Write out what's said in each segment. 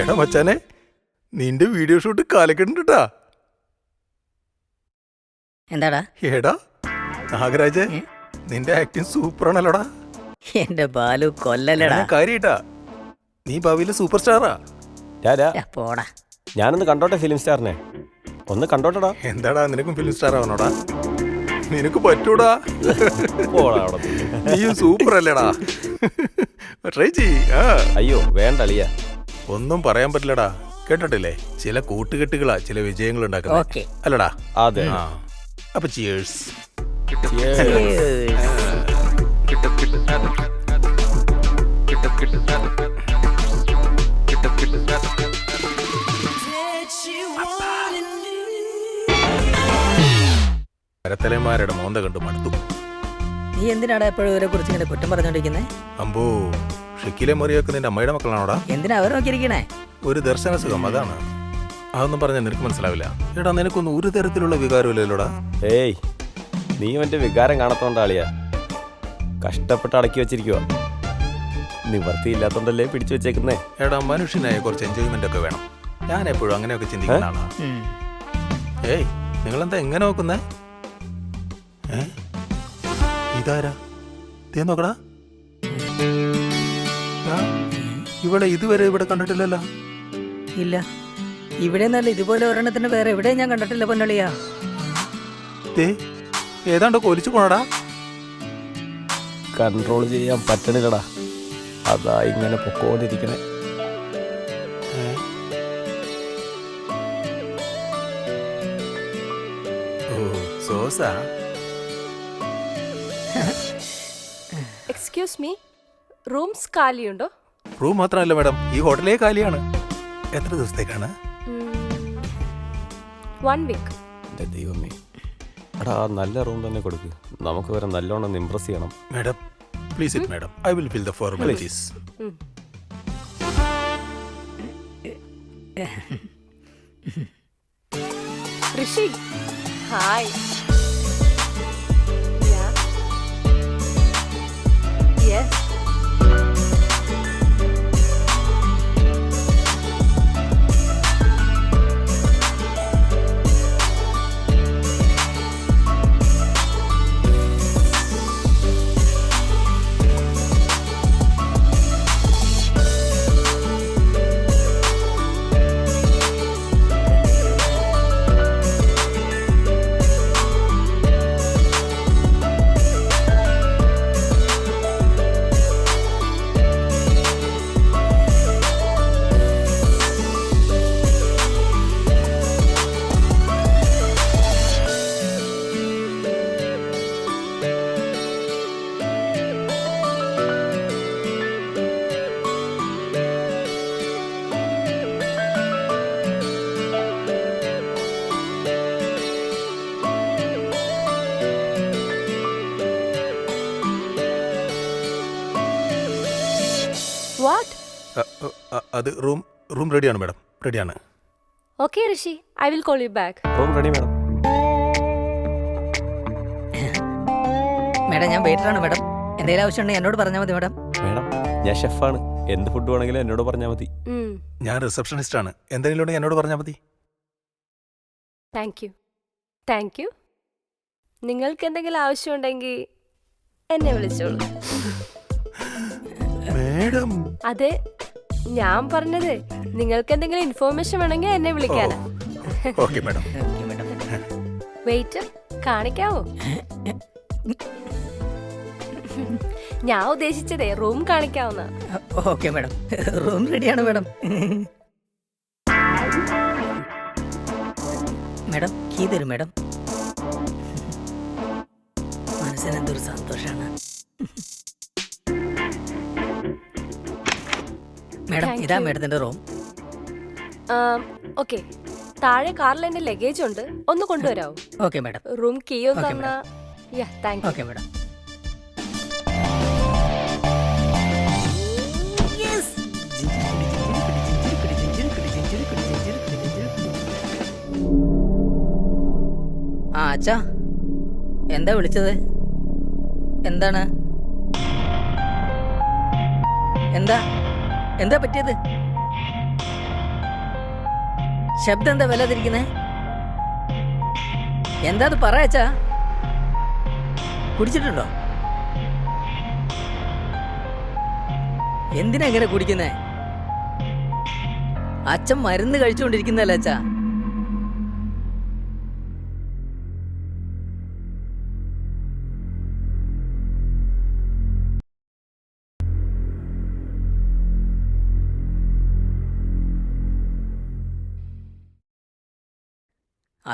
എടാ മച്ചാനെ, നിന്റെ വീഡിയോ ഷൂട്ട് കാലക്കെട്ടാ. എന്താടാ? എടാ നാഗരാജ്, നിന്റെ ആക്ടിങ് സൂപ്പറാണല്ലോടാ. എന്റെ ബാലു കൊല്ലല്ലടാ. കാര്യട്ടാ, നീ ഭാവിയിലെ സൂപ്പർ സ്റ്റാറാ. പോടാ. ഞാനൊന്ന് കണ്ടോട്ടെ ഫിലിം സ്റ്റാറിനെ, ഒന്ന് കണ്ടോട്ടെടാ. എന്താടാ, നിനക്കും ഫിലിം സ്റ്റാർ ആവണോടാ? നിനക്ക് പറ്റൂടാ. നീയും സൂപ്പർ അല്ലേടാ. ട്രൈ ചെയ്യ്. അയ്യോ വേണ്ട അളിയ, ഒന്നും പറയാൻ പറ്റില്ലടാ. കേട്ടിട്ടില്ലേ, ചില കൂട്ടുകെട്ടുകളാ ചില വിജയങ്ങൾ ഉണ്ടാക്കുന്നത്, അല്ലടാ? അതെ. അപ്പൊ ചിയേഴ്സ്. കരത്തലന്മാരുടെ മോന്ത കണ്ടു മടുത്തു. നീ എന്തിനാടാ എപ്പോഴും ഇവരെ കുറിച്ച് ഇങ്ങനെ കുറ്റം പറഞ്ഞോണ്ടിരിക്കുന്നേ? അമ്പോ, ഷെക്കിലെ മറിയൊക്കെ നിന്റെ അമ്മയുടെ മക്കളാണോടാ? എന്തിനാ അവർ നോക്കിയിരിക്കണേ? ഒരു ദർശന സുഖം, അതാണ്. അതൊന്നും പറഞ്ഞാൽ നിനക്ക് മനസ്സിലാവില്ല. എടാ, നിനക്കൊന്നും ഒരു തരത്തിലുള്ള വികാരമില്ലല്ലോടാ. ഏയ്, നീ അവന്റെ വികാരം കാണത്തോണ്ടാളിയാ. കഷ്ടപ്പെട്ട് അടക്കി വെച്ചിരിക്കുക, നിവർത്തിയില്ലാത്തോണ്ടല്ലേ പിടിച്ചു വെച്ചേക്കുന്നേ. എടാ, മനുഷ്യനായ കുറച്ച് എൻജോയ്മെന്റ് ഒക്കെ വേണം. ഞാൻ എപ്പോഴും അങ്ങനെയൊക്കെ ചിന്തിക്കുന്നതാണ്. ഏയ്, നിങ്ങളെന്താ എങ്ങനെ നോക്കുന്നേ? ഇതാരാ? തേ നോക്കടാ. ഇവിടെ ഇതുവരെ ഇവിടെ കണ്ടിട്ടില്ലല്ലോ. ഇല്ല, ഇവിടെ നല്ല ഇതുപോലെ ഒരെണ്ണത്തിന് വേറെ എവിടെയും ഞാൻ കണ്ടിട്ടില്ല പൊന്നളിയാ. ഏതാണ്ട് കൊലിച്ചു പോണടാ. കൺട്രോൾ ചെയ്യാൻ പറ്റണില്ലടാ, അതാ ഇങ്ങനെ പൊക്കോണ്ടിരിക്കണേ. സോസാ. എക്സ്ക്യൂസ് മീ, റൂംസ് കാലിയുണ്ടോ? റൂം മാത്രമല്ല മാഡം, ഈ ഹോട്ടലേ കാലിയാണ്. എത്ര ദിവസത്തേക്കാണ്? 1 വീക്ക്. എന്റെ ദൈവമേ, എടാ നല്ല റൂം തന്നെ കൊടുക്ക്, നമുക്ക് വരെ നല്ലോണം ഇംപ്രസ് ചെയ്യണം. Madam please it madam, I will fill the formalities. Rishi, hi. Yes. What? അത് റൂം റെഡിയാണ് മാഡം, റെഡിയാണ്. Okay, Rishi, I will call you back. Room ready madam. Madam, ഞാൻ വെയിറ്ററാണ് മേഡം. എന്തെങ്കിലും ആവശ്യമുണ്ടെങ്കിൽ എന്നോട് പറഞ്ഞാൽ മതി മേഡം. മേഡം, ഞാൻ ഷെഫാണ്, എന്ത് ഫുഡ് വേണമെങ്കിലും എന്നോട് പറഞ്ഞാൽ മതി. ഞാൻ റിസപ്ഷനിസ്റ്റ് ആണ്, എന്തെങ്കിലും ഉണ്ടെങ്കിൽ എന്നോട് പറഞ്ഞാൽ മതി. Thank you. നിങ്ങൾക്ക് എന്തെങ്കിലും ആവശ്യമുണ്ടെങ്കിൽ എന്നെ വിളിച്ചോളൂ. മേഡം, അതെ, ഞാൻ പറഞ്ഞത് നിങ്ങൾക്ക് എന്തെങ്കിലും ഇൻഫോർമേഷൻ വേണമെങ്കിൽ എന്നെ വിളിക്കാനാ. Okay madam. വെയിറ്റ് കാണിക്കാവോ? ഞാൻ ഉദ്ദേശിച്ചതേ റൂം കാണിക്കാവുന്ന. ഓക്കെ മേഡം, റൂം റെഡിയാണ് മേഡം. മേഡം, കീ തരും മേഡം. മനസ്സിന് എന്തൊരു സന്തോഷാണ് മേഡം. ഇതാ മേഡത്തിന്റെ റൂം. ഓക്കെ, താഴെ കാറിൽ എന്റെ ലഗേജ് ഉണ്ട്, ഒന്ന് കൊണ്ടുവരാവോ? Okay madam. റൂം കീ ഒന്ന് തന്നാ. Thank you. Okay madam. അച്ഛാ, എന്താ വിളിച്ചത്? എന്താണ്? എന്താ പറ്റിയത്? ശബ്ദം എന്താ വല്ലാതിരിക്കുന്നേ? എന്താ അത് പറയാച്ചാ? കുടിച്ചിട്ടുണ്ടോ? എന്തിനാ ഇങ്ങനെ കുടിക്കുന്നേ? അച്ഛൻ മരുന്ന് കഴിച്ചുകൊണ്ടിരിക്കുന്നല്ലേ അച്ഛാ.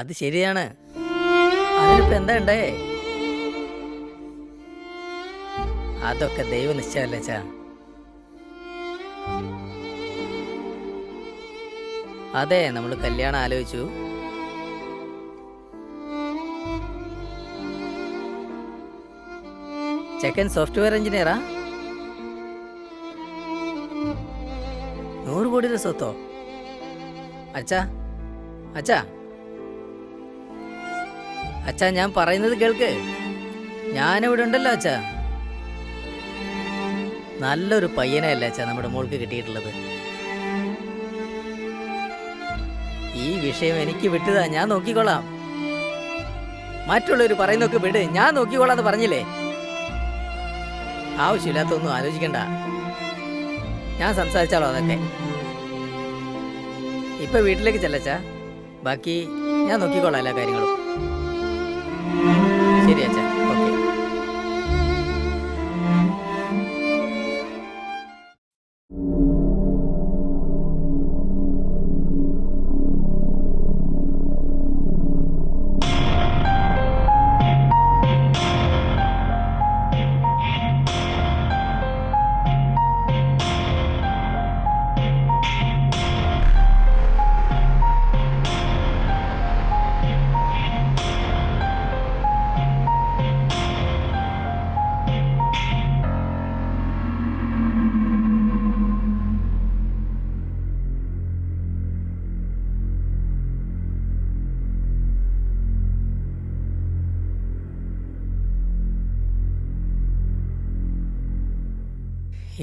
അത് ശരിയാണ്. അതിനിപ്പോ എന്താ ഉണ്ടേ? അതൊക്കെ ദൈവനിശ്ചയമല്ലേ അച്ഛാ. അതെ, നമ്മൾ കല്യാണം ആലോചിച്ചു. ചെക്കൻ സോഫ്റ്റ്വെയർ എഞ്ചിനീയറാ? 100 കോടിയുടെ സ്വത്തോ? അച്ഛാ അച്ഛാ അച്ഛാ, ഞാൻ പറയുന്നത് കേൾക്ക്. ഞാനിവിടെ ഉണ്ടല്ലോ അച്ഛാ. നല്ലൊരു പയ്യനല്ലേ അച്ഛാ നമ്മുടെ മോൾക്ക് കിട്ടിയിട്ടുള്ളത്. ഈ വിഷയം എനിക്ക് വിട്ടതാ, ഞാൻ നോക്കിക്കോളാം. മറ്റുള്ളവർ പറയുന്നൊക്കെ വിട്, ഞാൻ നോക്കിക്കോളാന്ന് പറഞ്ഞില്ലേ. ആവശ്യമില്ലാത്തൊന്നും ആലോചിക്കണ്ട, ഞാൻ സംസാരിച്ചാലോ അതൊക്കെ. ഇപ്പൊ വീട്ടിലേക്ക് ചെല്ലച്ചാ, ബാക്കി ഞാൻ നോക്കിക്കോളാം എല്ലാ കാര്യങ്ങളും. ശരി അച്ഛാ, ഓക്കെ.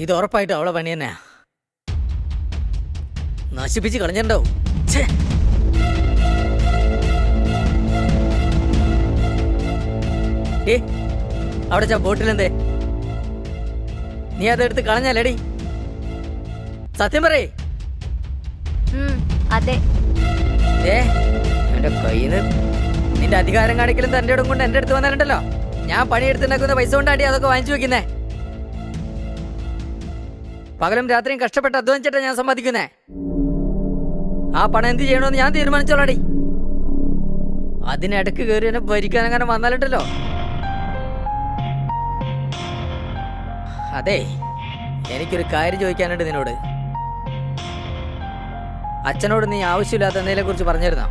ഇത് ഉറപ്പായിട്ടും അവളെ പണി തന്നെയാ. നശിപ്പിച്ച് കളഞ്ഞിട്ടുണ്ടാവും. അവിടെ ബോട്ടിലെന്തേ? നീ അതെടുത്ത് കളഞ്ഞല്ലേടി? സത്യം പറയേ. അതെ. എന്റെ കയ്യിന്ന് നിന്റെ അധികാരം കാണിക്കലും തന്റെ ഇടം കൊണ്ട് എന്റെ അടുത്ത് വന്നാലുണ്ടല്ലോ, ഞാൻ പണിയെടുത്തുണ്ടാക്കുന്ന പൈസ കൊണ്ടാടി അതൊക്കെ വാങ്ങിച്ചു വെക്കുന്നേ. പകലും രാത്രിയും കഷ്ടപ്പെട്ട് അധ്വാനിച്ചിട്ടാ ഞാൻ സമ്പാദിക്കുന്നേ. ആ പണം എന്ത് ചെയ്യണമെന്ന് ഞാൻ തീരുമാനിച്ചോളാടി. അതിനിടക്ക് കയറി എന്നെ ഭരിക്കാൻ അങ്ങനെ വന്നാലുണ്ടല്ലോ. അതെ, എനിക്കൊരു കാര്യം ചോദിക്കാനുണ്ട് നിന്നോട്. അച്ഛനോട് നീ ആവശ്യമില്ലാത്ത എന്തെങ്കിലും കുറിച്ച് പറഞ്ഞിരുന്നോ?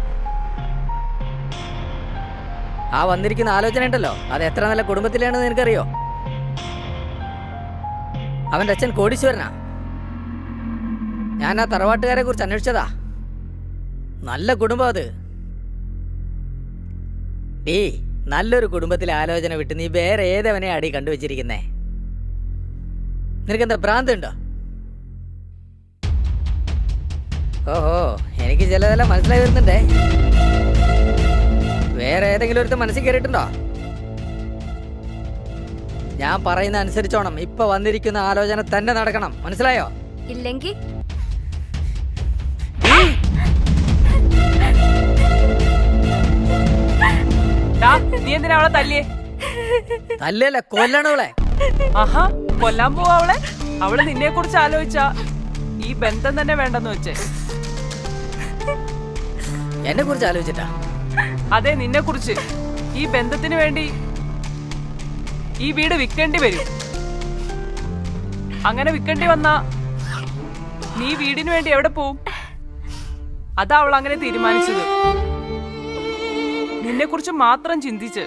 ആ വന്നിരിക്കുന്ന ആലോചന ഉണ്ടല്ലോ, അത് എത്ര നല്ല കുടുംബത്തിലാണെന്ന് നിനക്കറിയോ? അവൻ്റെ അച്ഛൻ കോടീശ്വരനാ. ഞാൻ ആ തറവാട്ടുകാരെ കുറിച്ച് അന്വേഷിച്ചതാ. നല്ല കുടുംബം അത്. നല്ലൊരു കുടുംബത്തിലെ ആലോചന വിട്ട് നീ വേറെ ഏതവനെ അടി കണ്ടുവച്ചിരിക്കുന്നേ? നിനക്കെന്താ ഭ്രാന്തുണ്ടോ? ഓഹോ, എനിക്ക് ചിലതെല്ലാം മനസ്സിലായി വരുന്നുണ്ടേ. വേറെ ഏതെങ്കിലും ഒരുത്ത മനസ്സിൽ കയറിയിട്ടുണ്ടോ? ഞാൻ പറയുന്ന അനുസരിച്ചോണം. ഇപ്പൊ വന്നിരിക്കുന്ന ആലോചന തന്നെ നടക്കണം, മനസ്സിലായോ? ഇല്ലെങ്കിൽ നീ എന്തിനാ അവളെ തല്ലിയേ? തല്ലല്ല, കൊല്ലണവളെ. ആഹാ, കൊല്ലാൻ പോവാ അവളെ? അവള് നിന്നെ കുറിച്ച് ആലോചിച്ചാ ഈ ബന്ധം തന്നെ വേണ്ടെന്ന് വെച്ചേ. എന്നെ കുറിച്ച് ആലോചിച്ചിട്ടാ? അതെ, നിന്നെ കുറിച്ച്. ഈ ബന്ധത്തിന് വേണ്ടി ഈ വീട് വിൽക്കേണ്ടി വരും. അങ്ങനെ വിൽക്കേണ്ടി വന്നാ നീ വീടിന് വേണ്ടി എവിടെ പോവും? അതാ അവൾ അങ്ങനെ തീരുമാനിച്ചത്, നിന്നെ കുറിച്ച് മാത്രം ചിന്തിച്ച്.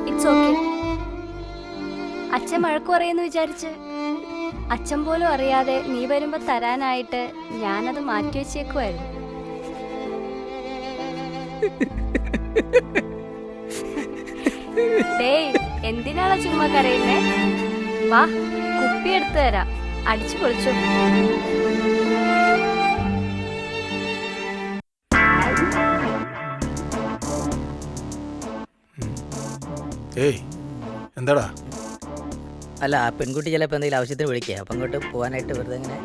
It's okay. അച്ഛൻ വഴക്ക് പറയുമെന്ന് വിചാരിച്ച് അച്ഛൻ പോലും അറിയാതെ നീ വരുമ്പോ തരാനായിട്ട് ഞാനത് മാറ്റിവെച്ചേക്കുമായിരുന്നു. ഡേയ് എന്തിനാണ് ചുമ്മാ കരയുന്നേ? വാ കുപ്പി എടുത്തു തരാം, അടിച്ചു പൊളിച്ചു. ഏയ് എന്താടാ? അല്ല ആ പെൺകുട്ടി ചിലപ്പോൾ എന്തെങ്കിലും ആവശ്യത്തിന് വിളിക്കുക, അപ്പം അങ്ങോട്ട് പോകാനായിട്ട് വെറുതെ ഇങ്ങനെ.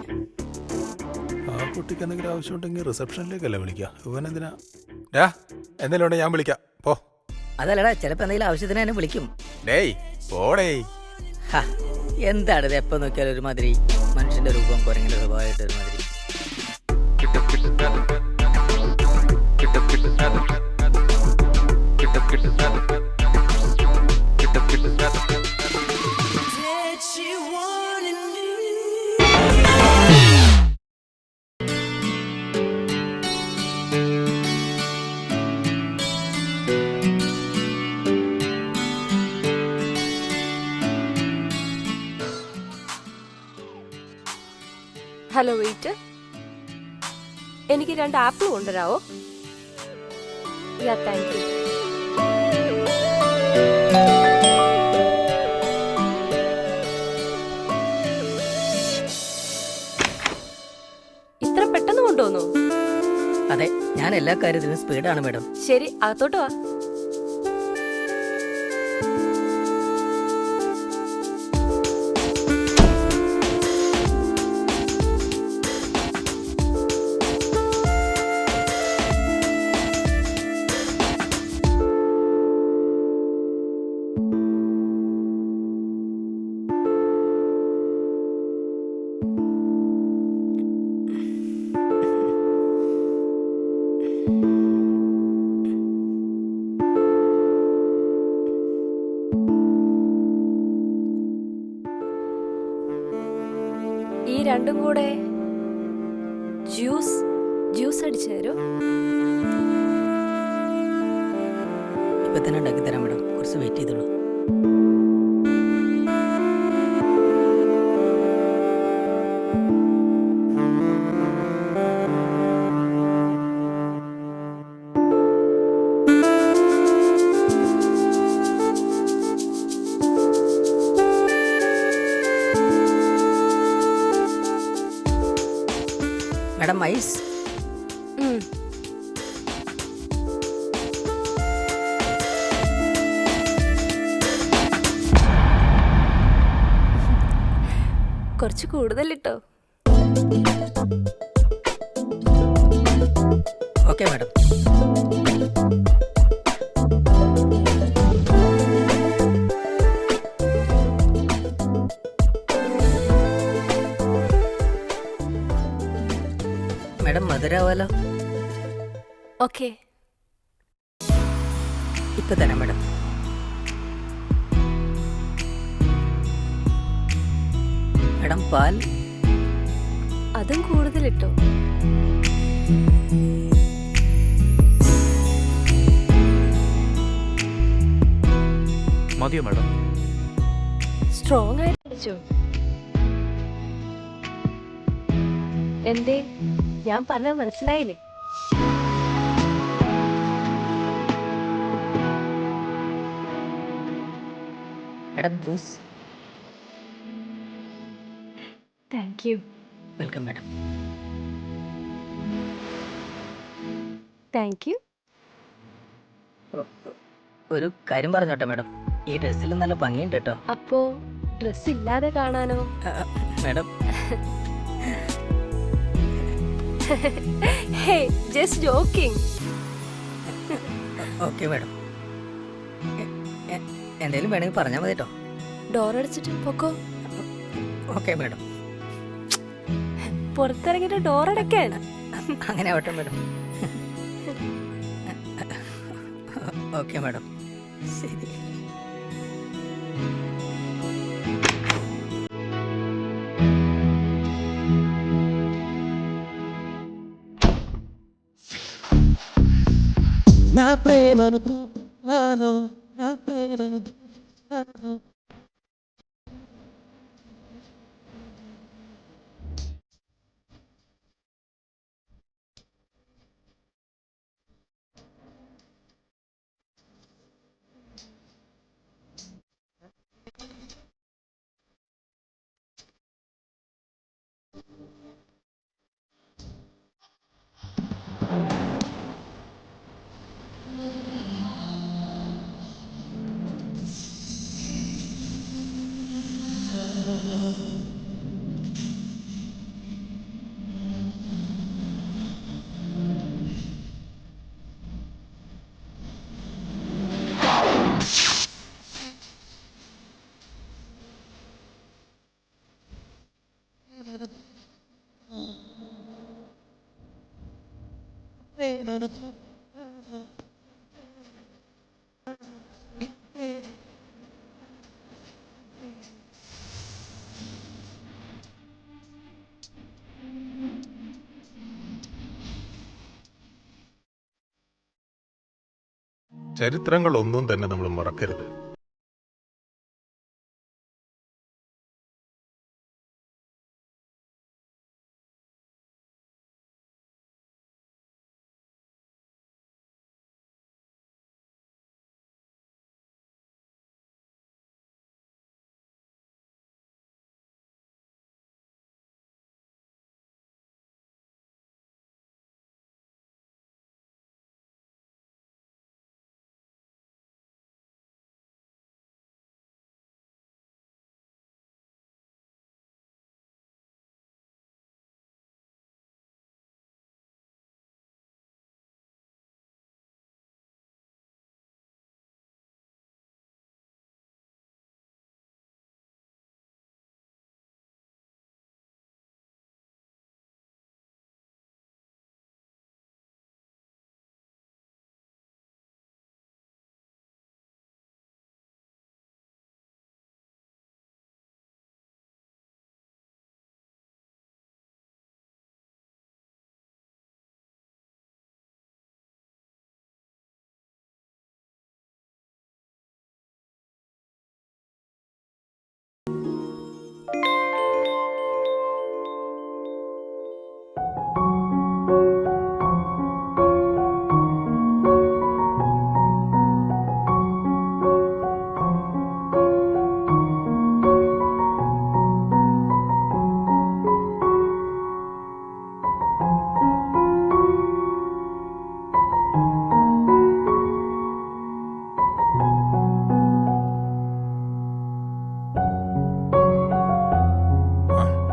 ആ കുട്ടിക്ക് എന്തെങ്കിലും ആവശ്യമുണ്ടെങ്കിൽ റിസപ്ഷനിലേക്കല്ലേ വിളിക്കുക. ഇവനെന്തിനാ? ഡാ എന്തെങ്കിലും ഉണ്ടെങ്കിൽ ഞാൻ വിളിക്കാം, പോ. അതല്ലടാ, ചിലപ്പോൾ എന്തെങ്കിലും ആവശ്യത്തിന് തന്നെ വിളിക്കും. ഡേയ് പോടേയ്. ഹാ, എന്താണ് ഇത്? എപ്പോൾ നോക്കിയാലും ഒരുമാതിരി മനുഷ്യന്റെ രൂപം കുരങ്ങിന്റെ സ്വഭാവമായിട്ട് ഒരുമാതിരി. ഹലോ വെയിറ്റ്, എനിക്ക് 2 ആപ്പിൾ കൊണ്ടുവരാവോ? Yeah thank you. ഇത്ര പെട്ടെന്ന് കൊണ്ടുവന്നു? അതെ, ഞാൻ എല്ലാ കാര്യത്തിനും സ്പീഡാണ് മാഡം. ശരി, അകത്തോട്ട് വാ. ഈ രണ്ടും കൂടെ ജ്യൂസ് അടിച്ചു തരോ? ഇപ്പം തന്നെ ഉണ്ടാക്കി തരാം മാഡം, കുറച്ച് വെയിറ്റ് ചെയ്തോളൂ. Madam ice. കുറച്ച് കൂടുതലിട്ടോ. Okay madam. മാഡം മധുരാവാലോ? ഓക്കെ. ഇപ്പൊ തരാം മാഡം. മാഡം പാൽ. അതും കൂടുതലിട്ടോ. മതിയോ മാഡം? സ്ട്രോങ് ആയിട്ട് അടിച്ചോ? എന്തേ, ഞാൻ പറഞ്ഞത് മനസ്സിലായില്ലേ? Madam juice. Thank you. Welcome madam. Thank you. ഒരു കാര്യം പറഞ്ഞോട്ടെ മാഡം, ഈ ഡ്രസ്സിൽ നല്ല ഭംഗിയുണ്ട് കേട്ടോ. അപ്പോ ഡ്രസ് ഇല്ലാതെ കാണാനോ? മാഡം ഹേ, ജസ്റ്റ് ജോക്കിംഗ്. ഓക്കെ മാഡം, എന്തെങ്കിലും വേണമെങ്കിൽ പറഞ്ഞാൽ മതി കേട്ടോ. ഡോർ അടിച്ചിട്ട് പൊക്കോ. Okay madam. പുറത്തിറങ്ങിട്ട് ഡോർ അടയ്ക്കാൻ. അങ്ങനെ ആവട്ടെ മാഡം. ഓക്കെ മാഡം, ശരി. నా ప్రేమను నాలో నా ప్రేమను ചരിത്രങ്ങളൊന്നും തന്നെ നമ്മൾ മറക്കരുത്.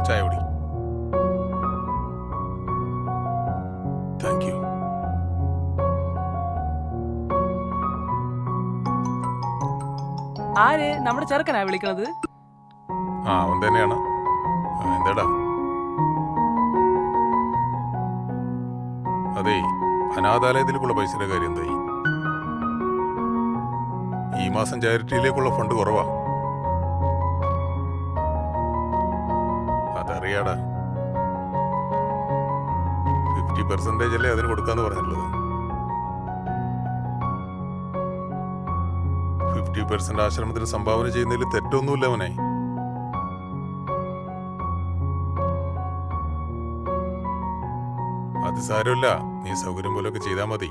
ചായ കുടി. Thank you. ആര്? നമ്മുടെ ചെറുക്കനാ വിളിക്കണത്? അവൻ തന്നെയാണ്. എന്താടാ? അതേ, അനാഥാലയത്തിലേക്കുള്ള പൈസയുടെ കാര്യം എന്തായി? ഈ മാസം ചാരിറ്റിയിലേക്കുള്ള ഫണ്ട് കുറവാ. അതറിയാടാ. 50% അല്ലേ അതിന് കൊടുക്കാന്ന് പറഞ്ഞിട്ടുള്ളത്. 50% ആശ്രമത്തിന് സംഭാവന ചെയ്യുന്നതിൽ തെറ്റൊന്നുമില്ല അവനെ. അത് സാരമില്ല, നീ സൗകര്യം പോലൊക്കെ ചെയ്താൽ മതി.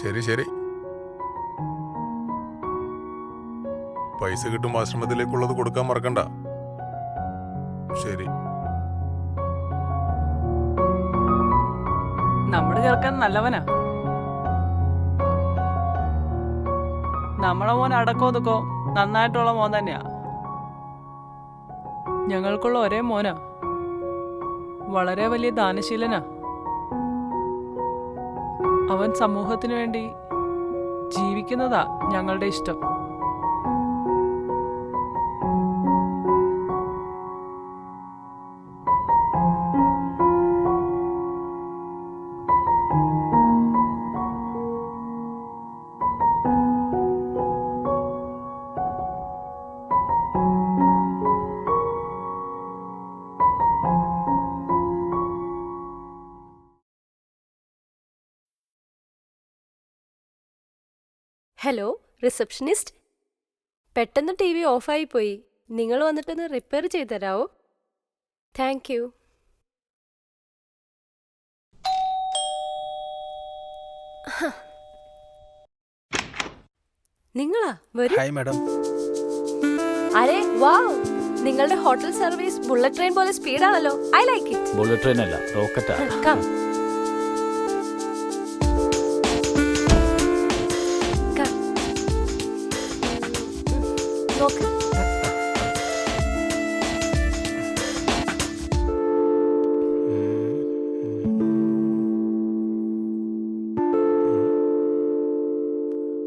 ശരി ശരി, പൈസ കിട്ടും ആശ്രമത്തിലേക്കുള്ളത് കൊടുക്കാൻ മറക്കണ്ട. ശരി. നമ്മുടെ ചെറുക്കൻ നല്ലവനാ. നമ്മളെ മോൻ അടക്കോതുക്കോ നന്നായിട്ടുള്ള മോൻ തന്നെയാ. ഞങ്ങൾക്കുള്ള ഒരേ മോനാ. വളരെ വലിയ ദാനശീലനാ. അവൻ സമൂഹത്തിനു വേണ്ടി ജീവിക്കുന്നതാ ഞങ്ങളുടെ ഇഷ്ടം. Hello, receptionist. പെട്ടെന്ന് ടി വി ഓഫായി പോയി. നിങ്ങൾ വന്നിട്ടൊന്ന് റിപ്പയർ ചെയ്ത് തരാമോ? Thank you. നിങ്ങളാ? വരൂ. Hi madam. അരെ വാവ്, നിങ്ങളുടെ ഹോട്ടൽ സർവീസ് ബുള്ളറ്റ് ട്രെയിൻ പോലെ സ്പീഡാണല്ലോ. I like it. Bullet train അല്ല, റോക്കറ്റാ. കം. നോക്ക്.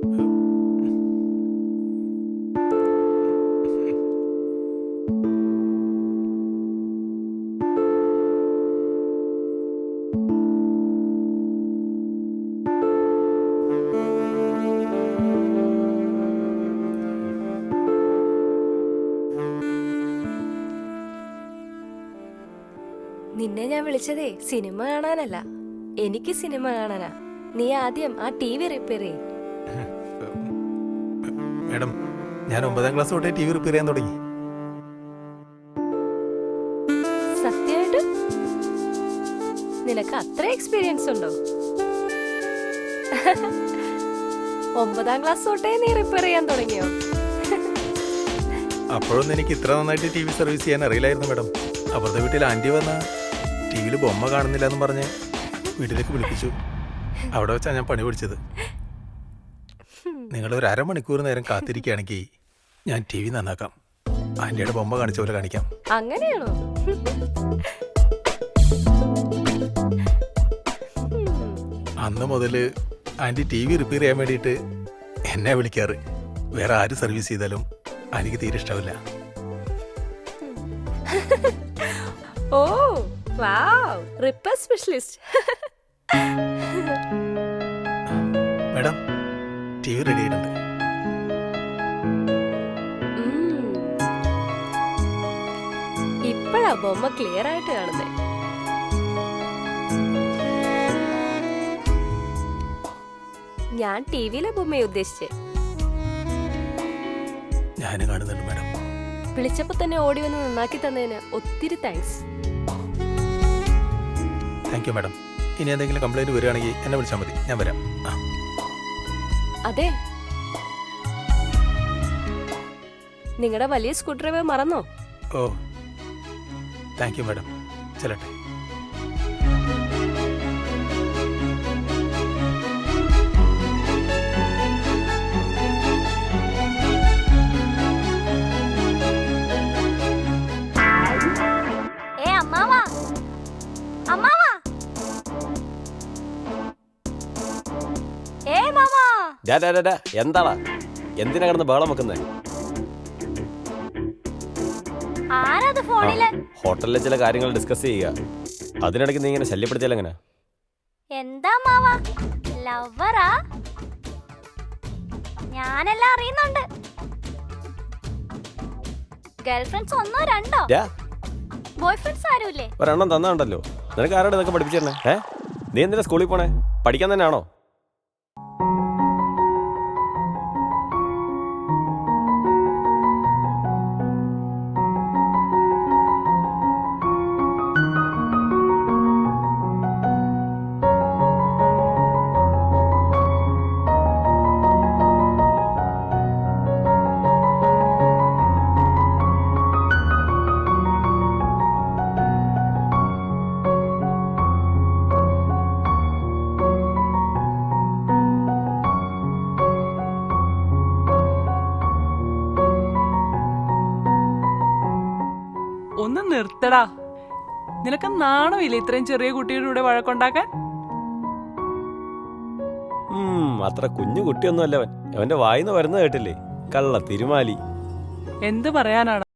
നിന്നെ ഞാൻ വിളിച്ചതേ സിനിമ കാണാനല്ല, എനിക്ക് സിനിമ കാണാനാ. നീ ആദ്യം ആ ടി വി റിപ്പയർ ചെയ്യ്. മാഡം, ഞാൻ 9ാം ക്ലാസ് തൊട്ടേ ടി വി റിപ്പയർ ചെയ്യാൻ തുടങ്ങി. സത്യമായിട്ട് നിനക്ക് അത്ര എക്സ്പീരിയൻസ് ഉണ്ടോ? 9ാം ക്ലാസ് തൊട്ടേ നീ റിപ്പയർ ചെയ്യാൻ തുടങ്ങിയോ? അപ്പോഴൊന്നും എനിക്ക് ഇത്ര നന്നായിട്ട് ടി വി സർവീസ് ചെയ്യാൻ അറിയില്ലായിരുന്നു മാഡം. അപ്പുറത്തെ വീട്ടിൽ ആൻറ്റി വന്ന ടി വിയിൽ ബൊമ്മ കാണുന്നില്ല എന്ന് പറഞ്ഞ് വീട്ടിലേക്ക് വിളിപ്പിച്ചു. അവിടെ വെച്ചാണ് ഞാൻ പണി പിടിച്ചത്. നിങ്ങൾ ഒരു അരമണിക്കൂർ നേരം കാത്തിരിക്കുകയാണെങ്കിൽ ഞാൻ ടി വി നന്നാക്കാം. ആൻറ്റിയുടെ ബൊമ്മ കാണിച്ച പോലെ കാണിക്കാം. അങ്ങനെയാണോ? അന്ന് മുതൽ ആൻറ്റി ടി വി റിപ്പയർ ചെയ്യാൻ വേണ്ടിയിട്ട് എന്നെ വിളിക്കാറ്. വേറെ ആര് സർവീസ് ചെയ്താലും എനിക്ക് തീരെ ഇഷ്ടമില്ല. Oh wow, repair specialist. Madam, T V ready ആയിട്ടുണ്ട്. ഇപ്പഴാ ബൊമ്മ ക്ലിയർ ആയിട്ട് കാണുന്നേ. ഞാൻ ടി വിയിലെ ബൊമ്മയെ ഉദ്ദേശിച്ചേ. ഞാനും കാണുന്നുണ്ട് മാഡം. വിളിച്ചപ്പോ തന്നെ ഓടി വന്ന് നന്നാക്കി തന്നതിന് ഒത്തിരി താങ്ക്സ്. Thank you madam. ഇനി എന്തെങ്കിലും കംപ്ലൈൻറ്റ് വരികയാണെങ്കിൽ എന്നെ വിളിച്ചാൽ മതി, ഞാൻ വരാം. അതെ, നിങ്ങളുടെ വലിയ സ്ക്രൂ ഡ്രൈവർ മറന്നോ? ഓ, താങ്ക് യു മാഡം. ചെല്ലട്ടെ. എന്താടാ, എന്തിനാ കിടന്ന് ബഹളം വെക്കുന്നേ? ഹോട്ടലിലെ ചില കാര്യങ്ങൾ ഡിസ്കസ് ചെയ്യുക. അതിനിടയ്ക്ക് നീ ഇങ്ങനെ ശല്യപ്പെടുത്തിയാൽ എങ്ങനെ? എന്താ മാവാ, ലവറാ? ഞാനെല്ലാം അറിയുന്നുണ്ട്. ഗേൾഫ്രണ്ട്സ് ഒന്നോ രണ്ടോ? ബോയ് ഫ്രണ്ട്സ് ആരുമില്ലേ? ഒരെണ്ണം തന്നാണ്ടല്ലോ. നിനക്ക് ആരോട് ഇതൊക്കെ പഠിപ്പിച്ചിരുന്നേ? നീ എന്തിനാ സ്കൂളിൽ പോണേ? പഠിക്കാൻ തന്നെയാണോ? ഒന്ന് നിർത്തടാ. നിനക്ക് നാണമില്ല ഇത്രയും ചെറിയ കുട്ടിയുടെ കൂടെ വഴക്കുണ്ടാക്കാൻ? അത്ര കുഞ്ഞു കുട്ടിയൊന്നും അല്ലവൻ. അവന്റെ വായിന്ന് വരുന്നത് കേട്ടില്ലേ? കള്ള തിരുമാലി. എന്ത് പറയാനാണ്?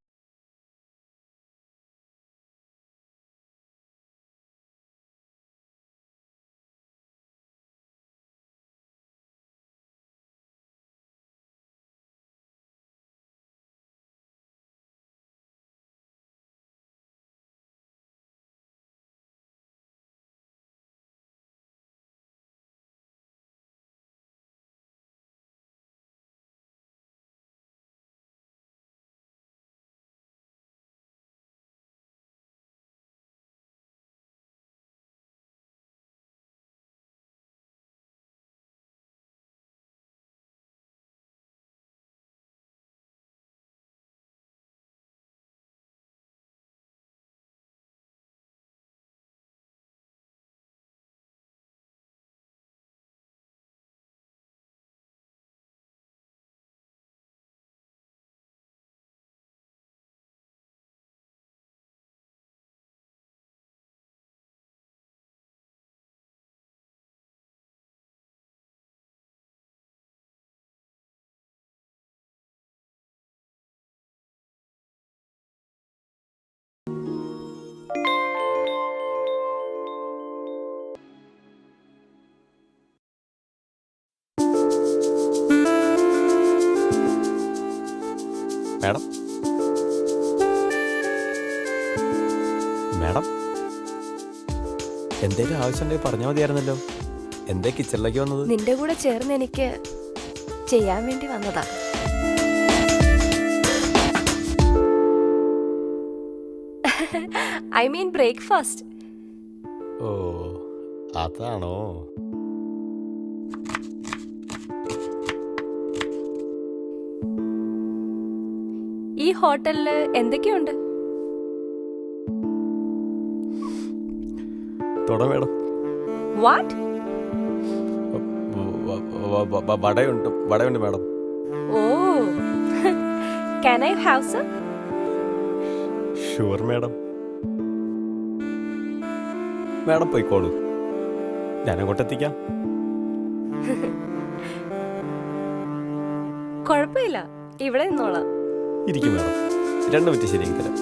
മാഡം മാഡം എന്തേലും ആവശ്യമുണ്ടെങ്കിൽ പറഞ്ഞാൽ മതിയായിരുന്നല്ലോ. എന്തേ കിച്ചണിലേക്ക് വന്നത്? നിന്റെ കൂടെ ചേർന്ന് എനിക്ക് ചെയ്യാൻ വേണ്ടി വന്നതാ. I mean breakfast. ഓ അതാണോ? ഈ ഹോട്ടലില് എന്തൊക്കെയുണ്ട്? തൊട മാഡം. വാട്ട്? വടയുണ്ട് madam. Oh, can I have some? Sure madam. Madam പോയിക്കോളൂ, ഞാനങ്ങോട്ട് എത്തിക്കാം. കുഴപ്പമില്ല, ഇവിടെ നിന്നോളാം. ഇരിക്കും മാഡം, 2 മിനിറ്റ് ശരിയാക്കി തരാം.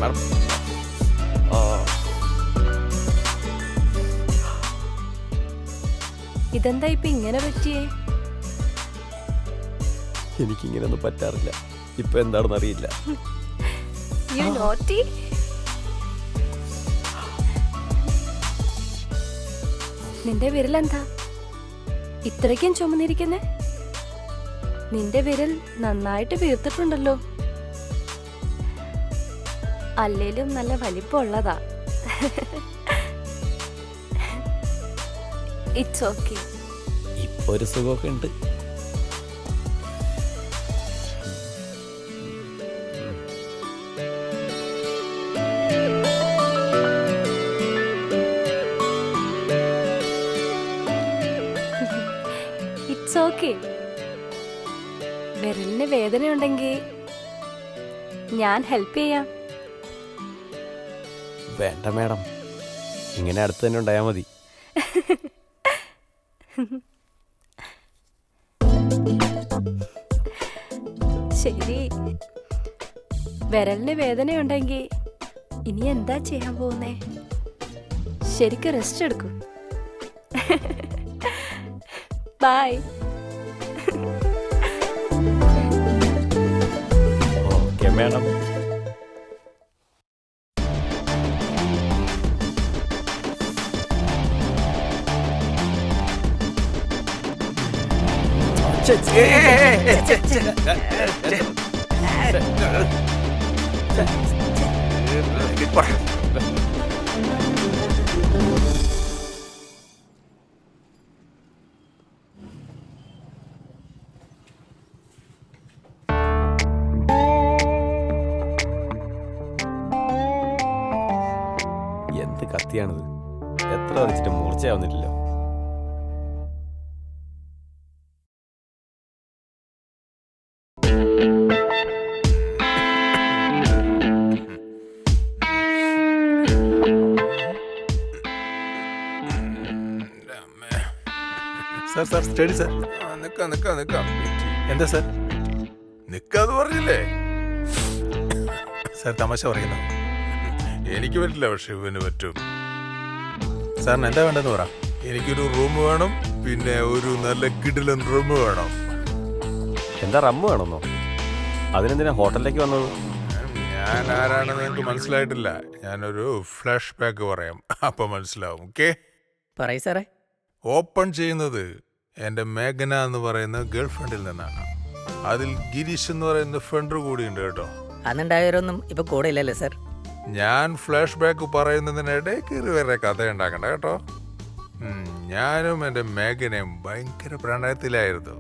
മാഡം ഇതെന്താ ഇപ്പൊ ഇങ്ങനെ പറ്റിയേ? എനിക്കിങ്ങനെയൊന്നും പറ്റാറില്ല. ഇപ്പൊ എന്താണെന്ന് അറിയില്ല. You naughty. നിന്റെ വിരലെന്താ ഇത്രയ്ക്കും ചുമന്നിരിക്കുന്നേ? നിന്റെ വിരൽ നന്നായിട്ട് വീർത്തിട്ടുണ്ടല്ലോ. അല്ലേലും നല്ല വലിപ്പമുള്ളതാ. It's okay. ഇപ്പൊ ഒരു സുഖമൊക്കെ ഉണ്ട്. It's okay. വിരലിന് വേദനയുണ്ടെങ്കിൽ ഞാൻ ഹെൽപ്പ് ചെയ്യാം. വേണ്ട മാഡം, ഇങ്ങനെ അടുത്ത് തന്നെ ഉണ്ടായാൽ മതി. ശരി, വിരലിന് വേദനയുണ്ടെങ്കിൽ ഇനി എന്താ ചെയ്യാൻ പോകുന്നേ? ശരിക്കും റെസ്റ്റ് എടുക്കൂ. ബൈ. Okay madam. എന്ത് കത്തിയാണിത്? എത്ര വലിച്ചിട്ട് മൂർച്ചയാവുന്നില്ലല്ലോ. Sir study sir. നിക്കാം. എന്താ സാർ നിക്കാന്ന് പറഞ്ഞില്ലേ? സാർ തമാശ പറയുന്നു. എനിക്ക് പറ്റില്ല, പക്ഷെ ഇവന് പറ്റും. സാറിന് എന്താ വേണ്ടെന്ന് പറ. എനിക്കൊരു റൂം വേണം, പിന്നെ ഒരു നല്ല കിടിലൻ റൂം വേണം. എന്താ റമ്മ് വേണമെന്നോ? അതിനെന്തിനാ ഹോട്ടലിലേക്ക് വന്നത്? ഞാൻ ആരാണെന്ന് എനിക്ക് മനസ്സിലായിട്ടില്ല. ഞാനൊരു ഫ്ലാഷ് ബാക്ക് പറയാം, അപ്പൊ മനസ്സിലാവും. ഓക്കെ, പറയ് സാറേ. ഓപ്പൺ ചെയ്യുന്നത് എൻ്റെ മേഘന എന്ന് പറയുന്ന ഗേൾ ഫ്രണ്ടിൽ നിന്നാണ്. അതിൽ ഗിരീഷ് എന്ന് പറയുന്ന ഫ്രണ്ട് കൂടിയുണ്ട് കേട്ടോ. അന്നുണ്ടായവരൊന്നും ഇപ്പൊ കൂടെ ഇല്ലല്ലേ സാർ? ഞാൻ ഫ്ലാഷ് ബാക്ക് പറയുന്നതിനിടെ കയറി വരെ കഥ ഉണ്ടാക്കണ്ട കേട്ടോ. ഞാനും എൻ്റെ മേഘനയും ഭയങ്കര പ്രണയത്തിലായിരുന്നു.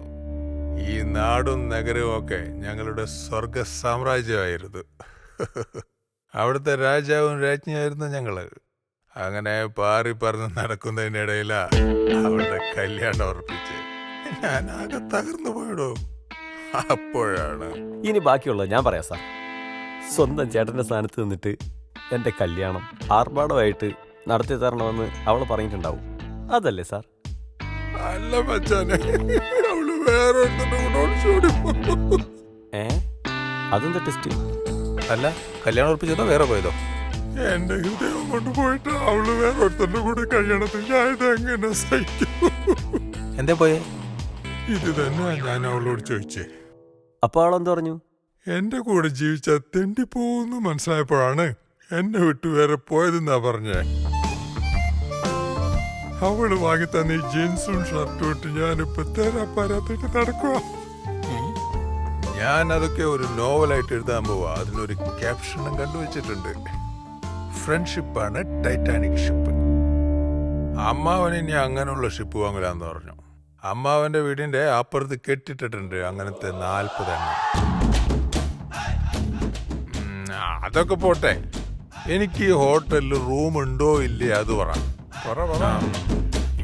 ഈ നാടും നഗരവും ഒക്കെ ഞങ്ങളുടെ സ്വർഗ സാമ്രാജ്യമായിരുന്നു. അവിടുത്തെ രാജാവും രാജ്ഞിയായിരുന്നു ഞങ്ങള്. അങ്ങനെ പാറി പറന്ന് നടക്കുന്നതിനിടയിലാ അവളുടെ കല്യാണം ഉറപ്പിച്ച് ഞാൻ ആകെ തകർന്നു പോയിടോ. അപ്പോഴാണ് ഇനി ബാക്കിയുള്ളത് ഞാൻ പറയാം സാർ. സ്വന്തം ചേട്ടൻ്റെ സ്ഥാനത്ത് നിന്നിട്ട് എൻ്റെ കല്യാണം ആർഭാടമായിട്ട് നടത്തി തരണമെന്ന് അവൾ പറഞ്ഞിട്ടുണ്ടാവും. അതല്ലേ സാർ? അല്ല മച്ചാനെ, അവള് വേറെ അതെന്താ ടെസ്റ്റ്? അല്ല, കല്യാണം ഉറപ്പിച്ചതോ വേറെ പോയതോ? എന്റെ ഹൃദയം കൊണ്ട് പോയിട്ട് അവള് വേറെ ഒരുത്തന്റെ കൂടെ കഴിയണത് ഞാൻ ഇതെങ്ങനെ സഹിക്കും? എന്തേ പോയേ? ഇത് തന്നെയാ ഞാൻ അവളോട് ചോദിച്ചേ. അപ്പോൾ അവളെന്ത് പറഞ്ഞു? എന്റെ കൂടെ ജീവിച്ച തെണ്ടിപ്പോന്ന് മനസ്സിലായപ്പോഴാണ് എന്നെ വിട്ടു വേറെ പോയതെന്നാ പറഞ്ഞേ. അവള് വാങ്ങി തന്നെ ഈ ജീൻസും ഷർട്ടും ഇട്ട് ഞാനിപ്പോ തരാപ്പാരാത്തിട്ട് നടക്കുക. ഞാൻ അതൊക്കെ ഒരു നോവലായിട്ട് എഴുതാൻ പോവാ. അതിനൊരു ക്യാപ്ഷനും കണ്ടുവച്ചിട്ടുണ്ട്. ഫ്രണ്ട്ഷിപ്പാണ് ടൈറ്റാനിക് ഷിപ്പ്. അമ്മാവൻ ഇനി അങ്ങനെയുള്ള ഷിപ്പ് വാങ്ങില്ലാന്ന് പറഞ്ഞു. അമ്മാവന്റെ വീടിന്റെ അപ്പുറത്ത് കെട്ടിട്ടിട്ടുണ്ട് അങ്ങനത്തെ 40 എണ്ണം. അതൊക്കെ പോട്ടെ, എനിക്ക് ഈ ഹോട്ടലിൽ റൂം ഉണ്ടോ ഇല്ലേ അത് പറ.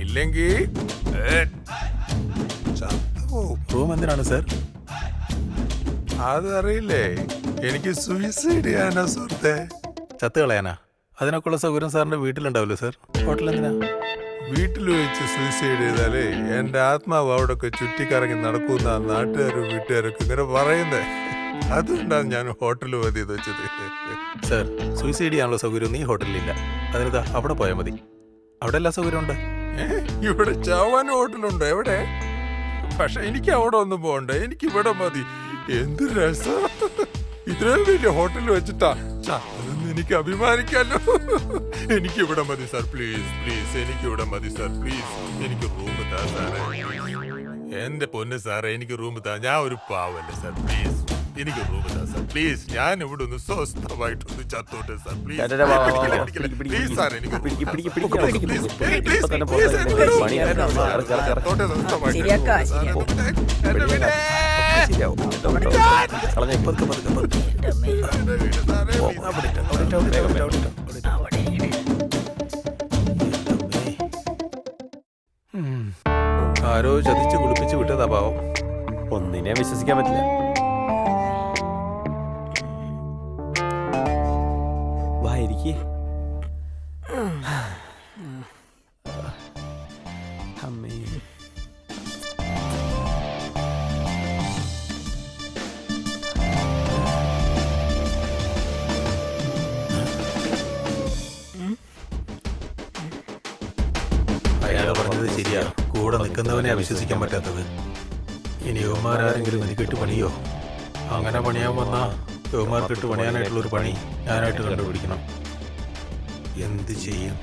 ഇല്ലെങ്കിൽ റൂം എന്തിനാണ് സാർ? അതറിയില്ലേ, എനിക്ക് സൂയിസൈഡ് ചെയ്യാനാ സുഹൃത്തെ. ചത്ത് കളയാനാ? അതിനൊക്കെയുള്ള സൗകര്യം സാറിന്റെ വീട്ടിലുണ്ടാവില്ലേ സാർ? ഹോട്ടൽ എന്തിനാ? വീട്ടിൽ വെച്ച് സൂയിസൈഡ് ചെയ്താലേ എന്റെ ആത്മാവ് അവിടെയൊക്കെ ചുറ്റിക്കറങ്ങി നടക്കുന്ന നാട്ടുകാരും വീട്ടുകാരൊക്കെ ഇങ്ങനെ പറയുന്നേ. അതുകൊണ്ടാണ് ഞാൻ ഹോട്ടൽ മതി എന്ന് വെച്ചത്. സാർ, സൂയിസൈഡ് ചെയ്യാനുള്ള സൗകര്യം ഈ ഹോട്ടലിലില്ല. അതിനെന്താ, അവിടെ പോയാൽ മതി. അവിടെ എല്ലാ സൗകര്യം ഉണ്ട്. ഇവിടെ ചാവാൻ ഹോട്ടലുണ്ട് എവിടെ? പക്ഷെ എനിക്ക് അവിടെ ഒന്നും പോകണ്ടേ, എനിക്ക് ഇവിടെ മതി. എന്ത് രസം! ഇത്രയും വലിയ ഹോട്ടലിൽ വെച്ചിട്ടാ അതൊന്നും എനിക്ക് അഭിമാനിക്കാലോ. എനിക്ക് ഇവിടെ മതി സാർ, പ്ലീസ് പ്ലീസ്, എനിക്ക് ഇവിടെ മതി സാർ, പ്ലീസ്. എനിക്ക് റൂം താ സാറേ, എന്റെ പൊന്ന് സാറേ, എനിക്ക് റൂം താ. ഞാൻ ഒരു പാവല്ലേ സാർ, പ്ലീസ് എനിക്ക് റൂം താ സാർ, പ്ലീസ്. ഞാൻ ഇവിടെ ഒന്ന് സ്വസ്ഥമായിട്ടൊന്ന് ചത്തോട്ടെ സാർ, പ്ലീസ് പ്ലീസ് സാർ, എനിക്ക് ആരോ ചതിച്ച് കുളിപ്പിച്ച് വിട്ടതാ പാവം. ഒന്നിനെ വിശ്വസിക്കാൻ പറ്റില്ല. വായിരിക്കേ അമ്മേ. അയാള് പറഞ്ഞത് ശരിയാ, കൂടെ നിൽക്കുന്നവനെ വിശ്വസിക്കാൻ പറ്റാത്തത്. ഇനി യുവമാരാരെങ്കിലും എനിക്കിട്ട് പണിയോ? അങ്ങനെ പണിയാൻ വന്നാ യുവമാർക്കിട്ട് പണിയാനായിട്ടുള്ളൊരു പണി ഞാനായിട്ട് കണ്ടുപിടിക്കണം. എന്ത് ചെയ്യും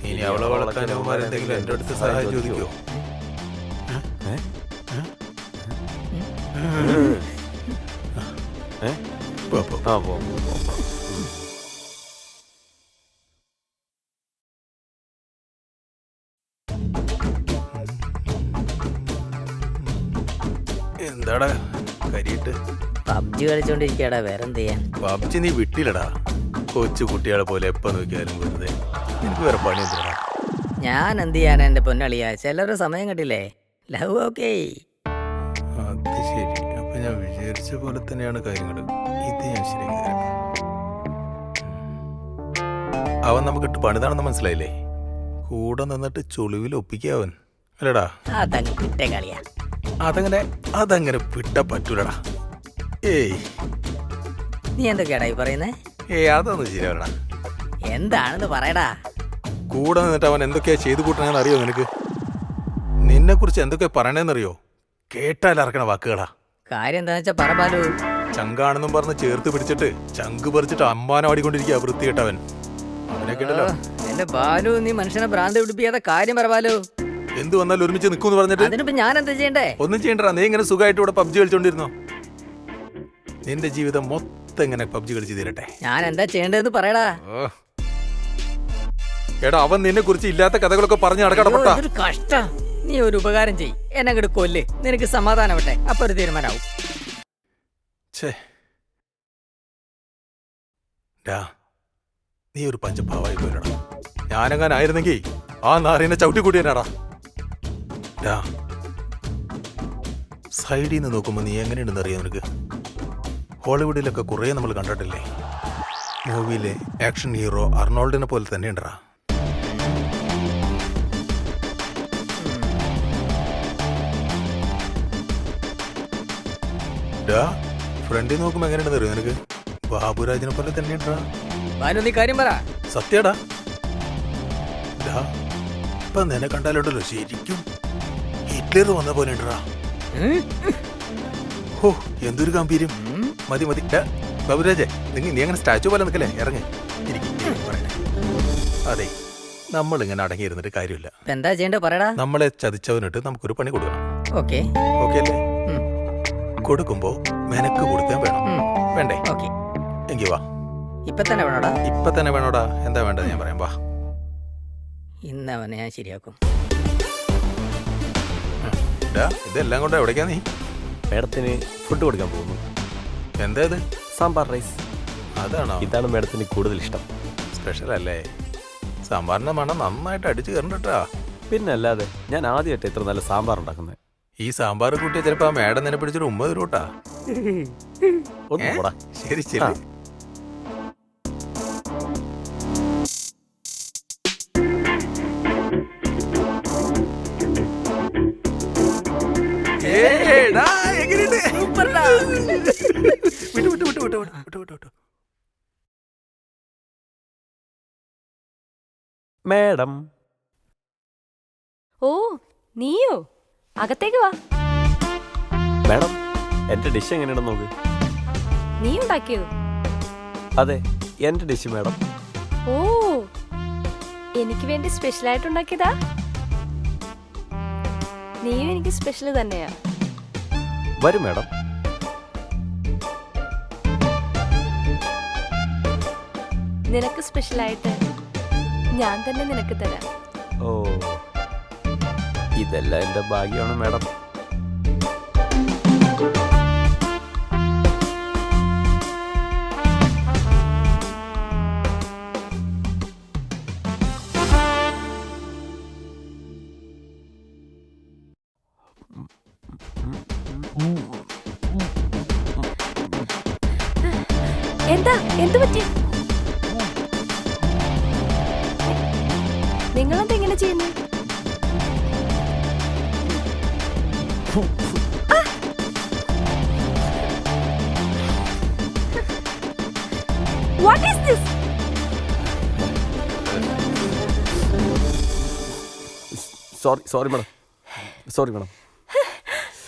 ഇനി? അവളെ വളർത്താൻ യുവമാരെന്തെങ്കിലും എൻ്റെ അടുത്ത് സഹായം ചോദിക്കോ? എന്താടാ കരിയിട്ട്? പബ്ജി കളിച്ചോണ്ടിരിക്കടാ, വേറെന്ത് ചെയ്യാൻ? പബ്ജി നീ വിട്ടില്ലടാ. കൊച്ചു കുട്ടികളെ പോലെ എപ്പോ നോക്കിയാലും വെറുതെ. എനിക്ക് വേറെ പണി എന്തിനാ? ഞാൻ എന്ത് ചെയ്യാനാ എന്റെ പൊന്നളിയ? ചിലരുടെ സമയം കിട്ടില്ലേ? Love okay. അത് ശരി. അപ്പൊ ഞാൻ വിചാരിച്ച പോലെ തന്നെയാണ് കാര്യങ്ങൾ. ഇത് ഞാൻ ശരിയാക്കി തരാം. അവൻ നമുക്കിട്ട് പണിതാണെന്ന് മനസ്സിലായില്ലേ? കൂടെ നിന്നിട്ട് ചുളിവിൽ ഒപ്പിക്കാവൻ അല്ലടാ? അതങ്ങ് കിട്ടേ കളിയാ. അതങ്ങനെ വിട്ട പറ്റൂലടാ. ഏയ് നീ എന്തൊക്കെയാടാ ഈ പറയുന്നേ? അതൊന്നും ശരിയാവടാ. എന്താണെന്ന് പറയടാ. കൂടെ നിന്നിട്ട് അവൻ എന്തൊക്കെയാ ചെയ്തു കൂട്ടണെന്ന് അറിയോ നിനക്ക്? നിന്നെ കുറിച്ച് എന്തൊക്കെയാ പറയണേന്നറിയോ? കേട്ടാൽ ഇറക്കണ വാക്കുകളാ. കാര്യം എന്താന്ന് വെച്ചാ പറ ബാലു. ചങ്കാണെന്നും പറഞ്ഞ് ചേർത്ത് പിടിച്ചിട്ട് ചങ്ക് പറിച്ചിട്ട് അമ്മാനം ആടിക്കൊണ്ടിരിക്കുക വൃത്തികെട്ടവൻ. അവനെ കേട്ടല്ലോ. എന്റെ ബാലു, നീ മനുഷ്യനെ ഭ്രാന്ത് പിടിപ്പിക്കാത്ത കാര്യം പറ ബാലു. എന്ത് വന്നാലും ഒരുമിച്ച് നിൽക്കും പറഞ്ഞിട്ട് അതിനിപ്പോ ഞാൻ എന്താ ചെയ്യണ്ടേ? ഒന്നും ചെയ്യണ്ടാ. നീ ഇങ്ങനെ സുഖമായിട്ട് ഇവിടെ പബ്ജി കളിച്ചോണ്ടിരുന്നോ? നിന്റെ ജീവിതം മൊത്തം ഇങ്ങനെ പബ്ജി കളിച്ച് തീരട്ടെ. ഞാൻ എന്താ ചെയ്യേണ്ടതെന്ന് പറയടാ. എടാ, അവൻ നിന്നെ കുറിച്ച് ഇല്ലാത്ത കഥകളൊക്കെ പറഞ്ഞ് നടക്കടപ്പെട്ടാ. ഒരു കഷ്ടം. നീ ഒരു ഉപകാരം ചെയ്, എന്നെ അങ്ങോട്ട് കൊല്ല്. നിനക്ക് സമാധാനവട്ടെ, അപ്പൊ ഒരു തീരുമാനാവും. നീ ഒരു പഞ്ചഭാവായി പോയില്ലടാ. ഞാനെങ്ങാനായിരുന്നെങ്കിൽ ആ നാറിനെ ചവിട്ടിക്കൂട്ടിയനാടാ. സൈഡിൽ നിന്ന് നോക്കുമ്പോൾ നീ എങ്ങനെയുണ്ടെന്ന് അറിയാം നിനക്ക്? ഹോളിവുഡിലൊക്കെ കുറേ നമ്മൾ കണ്ടിട്ടില്ലേ? മൂവിയിലെ ആക്ഷൻ ഹീറോ അർണോൾഡിനെ പോലെ തന്നെ ഉണ്ടറാ. ഫ്രണ്ടിൽ നോക്കുമ്പോ എങ്ങനെയാണെന്ന് അറിയോ നിനക്ക്? ബാബുരാജിനെ പോലെ തന്നെ ഉണ്ടറാ. ഭാനു നീ കാര്യം പറ. സത്യടാ. ഇപ്പൊ നിന്നെ കണ്ടാലുണ്ടല്ലോ ശരിക്കും ഹിറ്റ്ലർ വന്ന പോലെ ഉണ്ടറാ. ഓ എന്തൊരു ഗംഭീര്യം. മതി മതി. ബാബുരാജേ നീ അങ്ങനെ സ്റ്റാച്ചു പോലെ നിൽക്കല്ലേ, ഇറങ്ങി പറയണേ. അതെ, നമ്മളിങ്ങനെ അടങ്ങിയിരുന്നിട്ട് കാര്യമില്ല. എന്താ ചെയ്യണ്ടേ പറയടാ. നമ്മളെ ചതിച്ചവനിട്ട് നമുക്കൊരു പണി കൊടുക്കണം. ഓക്കെ ഓക്കെ അല്ലേ? കൊടുക്കുമ്പോ മെനക്ക് കൊടുക്കാൻ വേണം. വേണ്ടേ? ഓക്കെ എങ്കി വാ. ഇപ്പൊ തന്നെ വേണോടാ? ഇപ്പൊ തന്നെ വേണോടാ. എന്താ വേണ്ടത് ഞാൻ പറയാം. വാ. ഇന്ന് അവനെ ഞാൻ ശരിയാക്കും. ഇതെല്ലാം കൊണ്ട് എവിടേക്കാ നീ? മേഡത്തിന് ഫുഡ് കൊടുക്കാൻ പോകുന്നു. എന്താ ഇത്? സാമ്പാർ റൈസ്. അതാണോ? ഇതാണ് മേഡത്തിന് കൂടുതൽ ഇഷ്ടം. സ്പെഷ്യൽ അല്ലേ? സാമ്പാറിന്റെ മണം നന്നായിട്ട് അടിച്ചു കയറണ്ടാ. പിന്നെ അല്ലാതെ ഞാൻ ആദ്യമായിട്ട് ഇത്ര നല്ല സാമ്പാർ ഉണ്ടാക്കുന്നത്. ഈ സാമ്പാർ കൂട്ടിയ ചിലപ്പോ ആ മേഡം നിന്നെ പിടിച്ചൊരു ഉമ്മ തരൂട്ടാ. ഒന്ന് പോടാ. ശരി ശരി. മേഡം. ഓ നീയോ? അകത്തേക്ക് വാ. മേഡം എന്റെ ഡിഷ് എങ്ങനെയാണെന്ന് നോക്ക്. നീ ഉണ്ടാക്കിയോ? അതെ, എന്റെ ഡിഷ് മേഡം. ഓ എനിക്ക് വേണ്ടി സ്പെഷ്യലായിട്ട് ഉണ്ടാക്കിയതാ? നീയും എനിക്ക് സ്പെഷ്യൽ തന്നെയാ. വരും മേഡം. നിനക്ക് സ്പെഷ്യലായിട്ട് ഞാൻ തന്നെ നിനക്ക് തരാം. ഓ ഇതെല്ലാം എന്റെ ഭാഗ്യമാണ് മേഡം. എന്താ? എന്തു പറ്റി? നിങ്ങളെന്താ ഇങ്ങനെ ചെയ്യുന്നത്? What is this? Sorry madam. Sorry madam.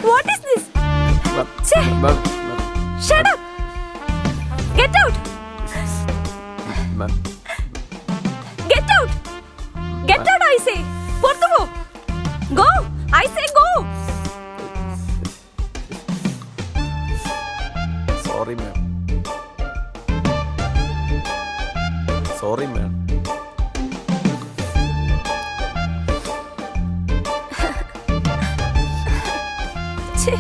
What is this? Che! Shut up! Get out! Get out! Get out, I say! പുറത്തു പോ! Go! I say go! Sorry ma'am. Sorry ma'am. Che!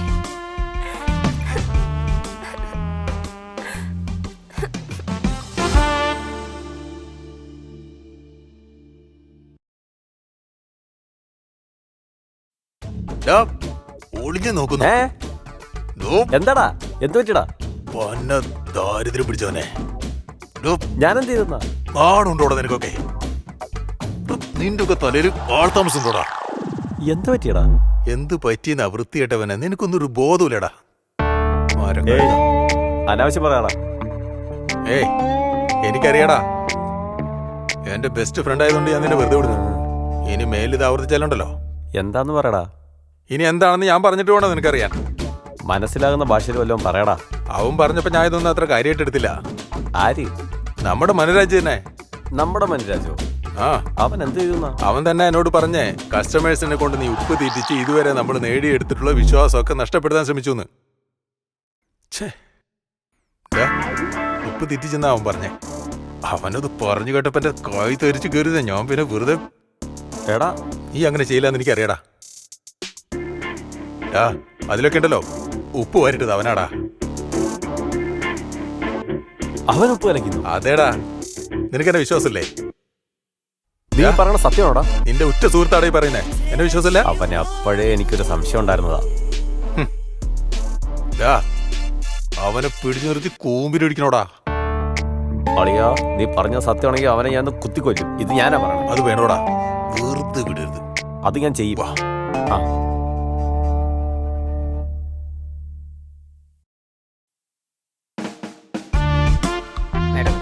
ഒളിഞ്ഞു നോക്കുന്നു. എന്താടാ? എന്ത് പറ്റിടാ? ദാരിദ്ര്യം പിടിച്ചവനെ. ഞാനെന്ത് ചെയ്തെന്നാ? ആടുണ്ടോടാ നിനക്കൊക്കെ? നിന്റെ ഒക്കെ തലയിൽ ആൾതാമസമുണ്ടോടാ? എന്ത് പറ്റിയടാ? എന്ത് പറ്റിയെന്നാ വൃത്തികെട്ടവനെ? നിനക്കൊന്നൊരു ബോധമില്ലടാ. അനാവശ്യം പറയാടാ. ഏയ് എനിക്കറിയാടാ. എന്റെ ബെസ്റ്റ് ഫ്രണ്ട് ആയതുകൊണ്ട് ഞാൻ നിന്നെ വെറുതെ വിടുന്നു. ഇനി മേലിത് ആവർത്തിച്ചാലുണ്ടല്ലോ. എന്താന്ന് പറയടാ. ഇനി എന്താണെന്ന് ഞാൻ പറഞ്ഞിട്ട് വേണോ നിനക്കറിയാൻ? മനസ്സിലാകുന്ന ഭാഷയിൽ വല്ലതും പറയടാ. അവൻ പറഞ്ഞപ്പോ ഞാൻ ഇതൊന്നും അത്ര കാര്യമായിട്ട് എടുത്തില്ല. ആര്? നമ്മുടെ മനുരാജ് തന്നെ. നമ്മുടെ മനുരാജോ? ആ, അവൻ എന്ത് ചെയ്തെന്നാ? അവൻ തന്നെ എന്നോട് പറഞ്ഞേ കസ്റ്റമേഴ്സിനെ കൊണ്ട് നീ ഉപ്പ് തീറ്റിച്ച് ഇതുവരെ നമ്മൾ നേടിയെടുത്തിട്ടുള്ള വിശ്വാസമൊക്കെ നഷ്ടപ്പെടുത്താൻ ശ്രമിച്ചു എന്ന്. ഉപ്പ് തീറ്റിച്ചെന്നാ അവൻ പറഞ്ഞേ. അവനത് പറഞ്ഞു കേട്ടപ്പോ എന്റെ കായ് തെരിച്ച് കയറിയതാ. ഞാൻ പിന്നെ വെറുതെ. എടാ നീ അങ്ങനെ ചെയ്യില്ലെന്ന് എനിക്കറിയാടാ. അതിലൊക്കെ ഉണ്ടല്ലോ ഉപ്പ് വാരിട്ടത് അവനാടാ. അവൻ ഉപ്പ് കലക്കുന്നു? അതേടാ. നിനക്കെന്നെ വിശ്വാസമില്ലേ? നീ പറയണ സത്യമാണോടാ? നിന്റെ ഉറ്റ സുഹൃത്താടേ പറയുന്നേ. എന്നെ വിശ്വാസമില്ല? അവനെ അപ്പോഴേ എനിക്കൊരു സംശയം ഉണ്ടായിരുന്നതാ. അവനെ പിടിച്ചു നിർത്തി കൂമ്പിലടിക്കണോടാ. അളിയാ നീ പറഞ്ഞ സത്യമാണെങ്കിൽ അവനെ ഞാൻ കുത്തിക്കൊല്ലും. ഇത് ഞാനാ പറയണം. അത് വേണോടാ, വെറുതെ വിടരുത്. അത് ഞാൻ ചെയ്യും. ആ മാഡം,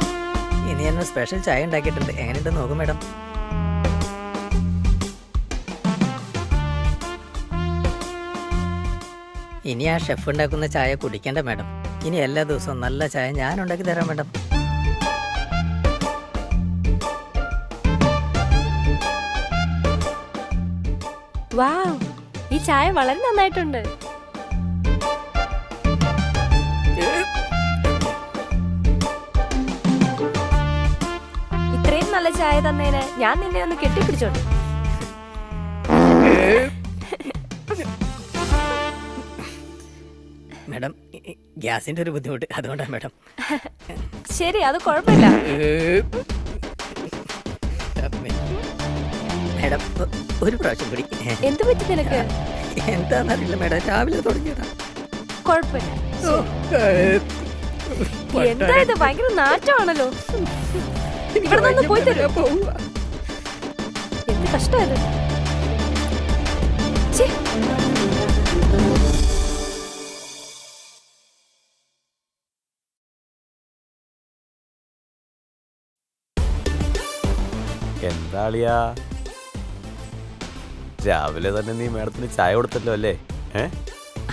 ഇനി എന്നെ സ്പെഷ്യൽ ചായ ഉണ്ടാക്കിയിട്ടുണ്ട്. എങ്ങനെയുണ്ട് നോക്കും മാഡം. ഇനി ആ ഷെഫ് ഉണ്ടാക്കുന്ന ചായ കുടിക്കേണ്ട മാഡം. ഇനി എല്ലാ ദിവസവും നല്ല ചായ ഞാൻ ഉണ്ടാക്കി തരാം മാഡം. വാവ്, ഈ ചായ വളരെ നന്നായിട്ടുണ്ട്. ഇത്രയും നല്ല ചായ തന്നേന് ഞാൻ നിന്നെ ഒന്ന് കെട്ടിപ്പിടിച്ചോട്ടെ. മാഡം, ഗ്യാസിന്റെ ഒരു ബുദ്ധിമുട്ട്, അതുകൊണ്ടാണ് മാഡം. ശരി, അത് കുഴപ്പമില്ല. മാഡം, ഒരു പ്രാവശ്യം കൂടി. എന്ത് പറ്റി നിനക്ക്? എന്താന്നറിയില്ല മാഡം, രാവിലെ തുടങ്ങിയതാ. കുഴപ്പമില്ല. എന്താ ഇത്, ഭയങ്കര നാറ്റമാണല്ലോ. ഇവിടെ നിന്ന് പോയി തരും. എന്ത് കഷ്ടമായത്. എന്താ അളിയാ, രാവിലെ തന്നെ നീ മാഡത്തിന് ചായ കൊടുത്തല്ലോ അല്ലേ?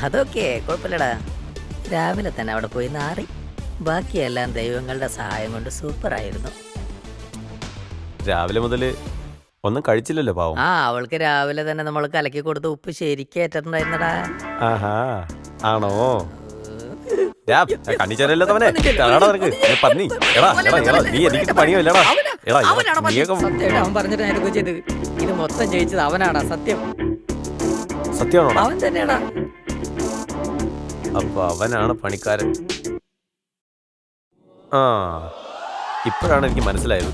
അതൊക്കെ കുഴപ്പമില്ലടാ. രാവിലെ തന്നെ അവിടെ പോയി നാറി. ബാക്കിയെല്ലാം ദൈവങ്ങളുടെ സഹായം കൊണ്ട് സൂപ്പറായിരുന്നു. രാവിലെ മുതൽ ഒന്നും കഴിച്ചില്ലല്ലോ പാവം. ആ, അവൾക്ക് രാവിലെ തന്നെ നമ്മൾ കലക്കി കൊടുത്ത ഉപ്പ് ശരിക്കും ഏറ്റിട്ടുണ്ടായിരുന്നടാ. ആഹാ, ആണോ? കണ്ണിച്ചോരല്ലാത്തവനെ പന്നി. എടാ എടാ എടാ, നീ എനിക്ക് പണിയല്ലടാ. എടാ സത്യമായിട്ട് അവൻ പറഞ്ഞിട്ട് ഞാനൊക്കെ ചെയ്ത് ഇത് മൊത്തം ജയിച്ചത് അവനാടാ. സത്യം സത്യമാണോടാ? അവൻ തന്നെയാടാ. അപ്പൊ അവനാണ് പണിക്കാരൻ. ആ, ഇപ്പോഴാണ് എനിക്ക് മനസ്സിലായത്.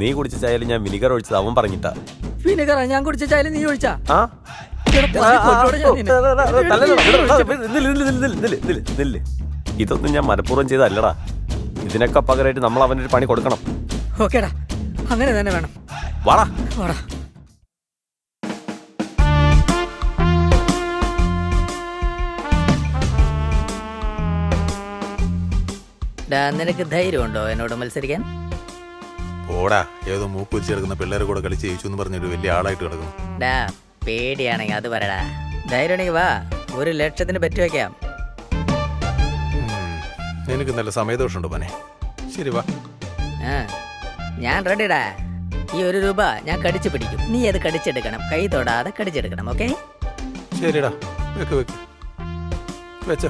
നീ കുടിച്ച ചായയിൽ ഞാൻ വിനിഗർ ഒഴിച്ചത് അവൻ പറഞ്ഞിട്ടാ. വിനെഗറാ ഞാൻ കുടിച്ച ചായ നീ ഒഴിച്ചാ? ആ, ഇതൊന്നും ഞാൻ മനഃപൂർവ്വം ചെയ്തല്ലടാ. ഇതിനൊക്കെ പകരമായിട്ട് നമ്മൾ അവനൊരു പണി കൊടുക്കണം. ഓക്കേടാ, അങ്ങനെ തന്നെ വേണം. വാടാ വാടാ. നിനക്ക് ധൈര്യമുണ്ടോ എന്നോട് മത്സരിക്കാൻ? പോടാ, ഏതോ മൂക്ക് വെച്ചെടുക്കുന്ന പിള്ളേരെ കൂടെ കളിച്ച് ജയിച്ചു എന്ന് പറഞ്ഞൊരു വലിയ ആളായിട്ട് കിടക്കുന്നു. ഡാ, പേടിയാണെങ്കിൽ അത് പറയടാ. ധൈര്യമാണെങ്കിൽ വാ, 1,00,000 ബെറ്റ് വയ്ക്കാം. എനിക്ക് നല്ല സമയദോഷമുണ്ട് പനെ. ശരി വാ. ഞാൻ റെഡിടാ. ഈ 1 രൂപ ഞാൻ കടിച്ചു പിടിക്കും. നീ അത് കടിച്ചെടുക്കണം, കൈ തൊടാതെ കടിച്ചെടുക്കണം. ഓക്കെ? ശരിടാ, വെക്ക് വെക്ക് വെച്ചോ.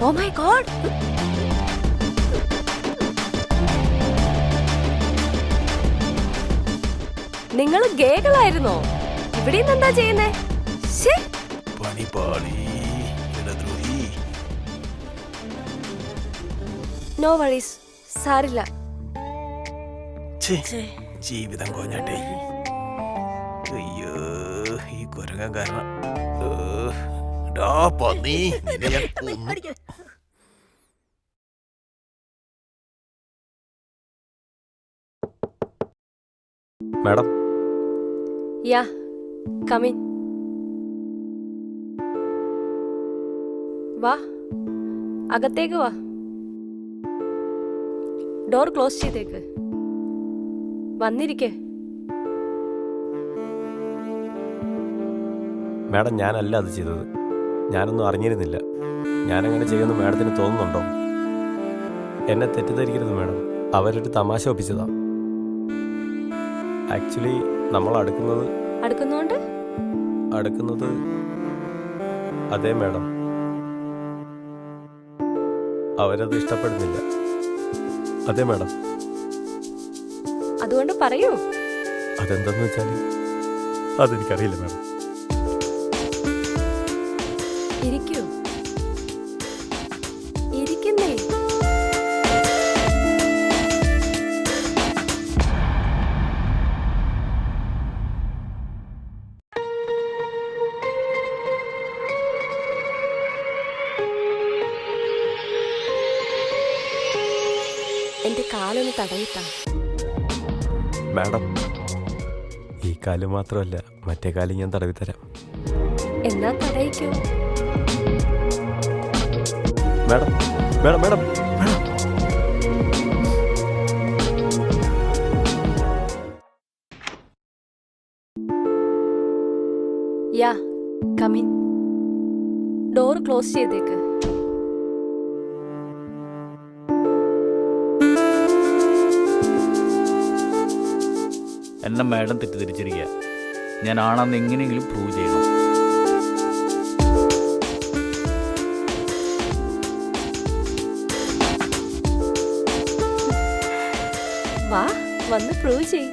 ഓ മൈ ഗോഡ്, നിങ്ങൾ ഗേകളായിരുന്നോ? ഇവിടെ എന്താ ചെയ്യുന്നേ? പണിപാളി ഇടദ്രോഹി. നോ വറീസ്, സാരില്ല. ജീവിതം കോഞ്ഞാട്ടെ. അയ്യോ, ഈ കുരങ്ങൻ കാരണം. പന്നി, നിന്നെ ഞാൻ കൊന്നു. മാഡം, യാ, കമിൻ. വാ, അകത്തേക്ക് വാ. ഡോർ ക്ലോസ് ചെയ്തേക്ക്. വന്നിരിക്കേ. മാഡം, ഞാനല്ല അത് ചെയ്തത്. ഞാനൊന്നും അറിഞ്ഞിരുന്നില്ല. ഞാനങ്ങനെ ചെയ്യുമെന്ന് മാഡത്തിന് തോന്നുന്നുണ്ടോ? എന്നെ തെറ്റിദ്ധരിക്കരുത് മാഡം. അവരൊരു തമാശ ഒപ്പിച്ചതാ. ആക്ച്വലി നമ്മൾ അടുക്കുന്നത് അതെ മാഡം, അവരത് ഇഷ്ടപ്പെടുന്നില്ല. അതെ മാഡം. അതുകൊണ്ട് പറയൂ. അതെന്താന്ന് വെച്ചാൽ അതെനിക്കറിയില്ല മാഡം. ഇരിക്കൂ. ഇരിക്കുന്നേ. എന്റെ കാലൊന്ന് തടയിട്ടാ. മാഡം, ഈ കാല് മാത്രമല്ല, മറ്റേ കാലും ഞാൻ തടവി തരാം. എന്നാ തടയിക്കോ. മാഡം മാഡം മാഡം മാഡം യാ കമിൻ. ഡോർ ക്ലോസ് ചെയ്തേക്ക്. എന്നെ മാഡം തെറ്റിദ്ധരിച്ചിരിക്കുക. ഞാൻ ആണെന്ന് എങ്ങനെയെങ്കിലും പ്രൂവ് ചെയ്യണം. വാ, വന്ന് പ്രൂവ് ചെയ്.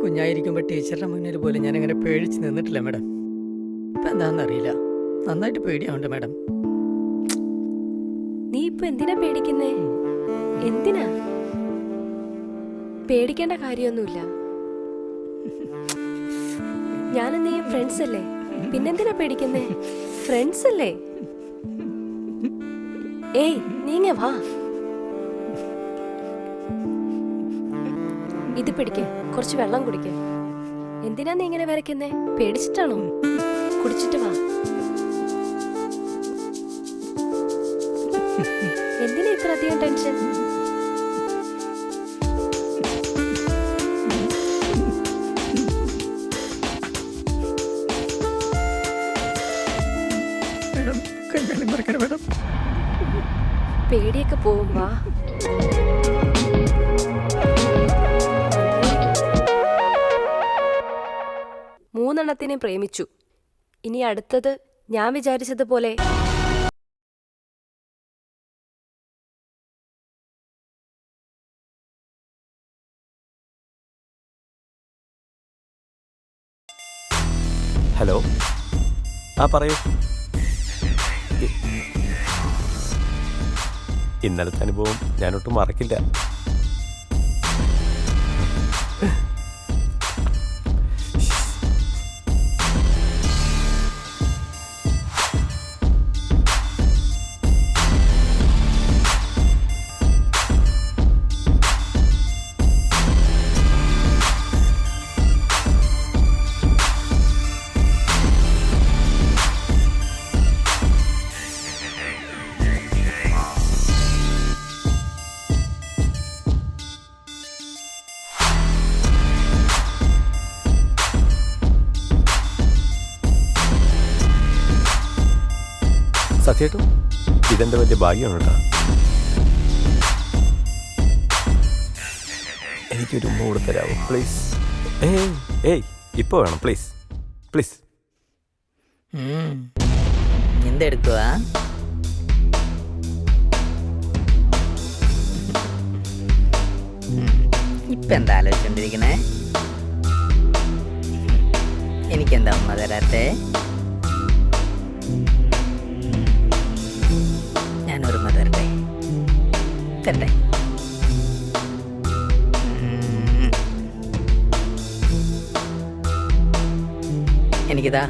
കുഞ്ഞായിരിക്കുമ്പോൾ ടീച്ചറുടെ മുന്നിൽ പോലും ഞാൻ അങ്ങനെ പേടിച്ച് നിന്നിട്ടില്ല മാഡം. ഇപ്പം എന്താണെന്നറിയില്ല, നന്നായിട്ട് പേടിയാവുണ്ട് മാഡം. നീ ഇപ്പൊ എന്തിനാ പേടിക്കുന്നേ? എന്തിനാ? പേടിക്കേണ്ട കാര്യമൊന്നുമില്ല. ഞാനും നീ ഫ്രണ്ട്സ് അല്ലേ, പിന്നെന്തിനാ പേടിക്കുന്നേ? ഫ്രണ്ട്സ് അല്ലേ? ഏയ് നീങ്ങ വാ. ഇത് പിടിക്ക്, കുറച്ച് വെള്ളം കുടിക്ക്. എന്തിനാ നീ ഇങ്ങനെ വരയ്ക്കുന്നേ? പേടിച്ചിട്ടാണോ? കുടിച്ചിട്ട് വാ. എന്തിനാ ഇത്ര അധികം ടെൻഷൻ? മാഡം കല്യാണം മറക്കണം മാഡം. പേടിയൊക്കെ പോവും. വാ. മൂന്നെണ്ണത്തിനെ പ്രേമിച്ചു. ഇനി അടുത്തത് ഞാൻ വിചാരിച്ചതുപോലെ ഹലോ, ആ പറയൂ. ഇന്നലത്തെ അനുഭവം ഞാനൊട്ടും മറക്കില്ല. സത്യേട്ടും ഇതെന്റെ വലിയ ഭാഗ്യമാണ് കേട്ടോ. എനിക്കൊരു ഉമ്മ കൂടെ തരാമോ പ്ലീസ്? ഏയ് ഇപ്പോൾ വേണം പ്ലീസ് പ്ലീസ്. എന്തെടുക്കുക? ഇപ്പം എന്താ ആലോചിച്ചോണ്ടിരിക്കണേ? എനിക്കെന്താ ഉമ്മ തരാത്തെ? ഞാനൊരു ഉമ്മ തരട്ടെ? തരട്ടെ? എനിക്കിതാ.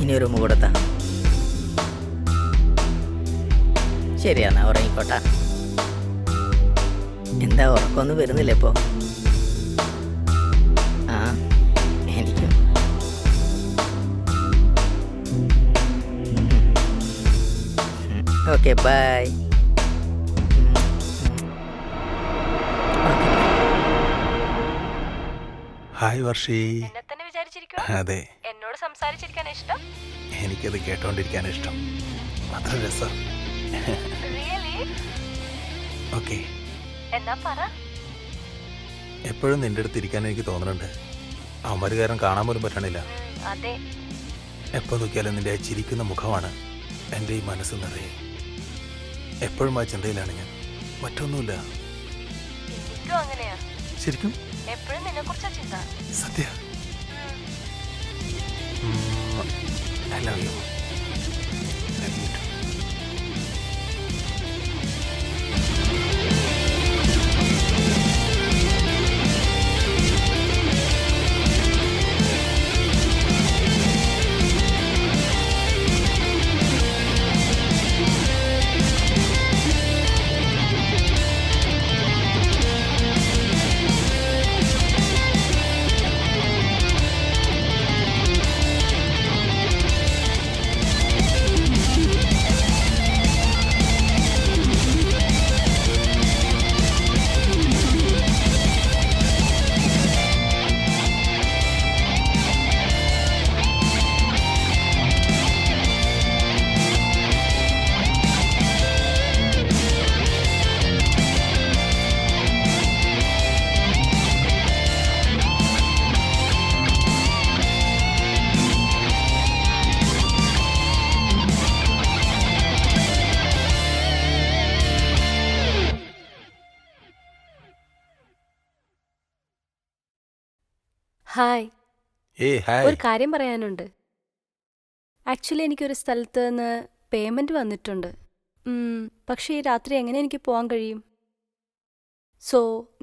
ഇനിയൊരു ഉമ്മ കൊടുത്താ ശരിയാന്നാ? ഉറങ്ങിക്കോട്ടാ. എന്താ ഉറക്കമൊന്നും വരുന്നില്ല ഇപ്പോ? ആ എനിക്കും. Okay bye. ഹായ് വർഷി. എന്നെ തന്നെ വിചാരിച്ചിരിക്കുക? അതെ, എന്നോട് സംസാരിച്ചിരിക്കാൻ ഇഷ്ടം? എനിക്കത് കേട്ടോണ്ടിരിക്കാൻ ഇഷ്ടം. അത്ര രസം. ഓക്കെ, എന്നാ പറ. എപ്പോഴും നിന്റെ അടുത്ത് ഇരിക്കാൻ എനിക്ക് തോന്നുന്നുണ്ട്. അവന്മാര് കാരണം കാണാൻ പോലും പറ്റണില്ല. അതെ, എപ്പോൾ നോക്കിയാലും നിന്റെ ആ ചിരിക്കുന്ന മുഖമാണ് എൻ്റെ ഈ മനസ്സ് നിറയെ. എപ്പോഴും ആ ചിന്തയിലാണ് ഞാൻ, മറ്റൊന്നുമില്ല. വീടും അങ്ങനെയാ. ശരിക്കും എപ്പോഴും നിന്നെ കുറിച്ചാ ചിന്ത. സത്യ I love you. Love you too. Hi, hi. ഒരു കാര്യം പറയാനുണ്ട്. ആക്ച്വലി എനിക്കൊരു സ്ഥലത്ത് നിന്ന് പേയ്മെൻറ്റ് വന്നിട്ടുണ്ട്. പക്ഷേ ഈ രാത്രി എങ്ങനെ എനിക്ക് പോകാൻ കഴിയും? സോ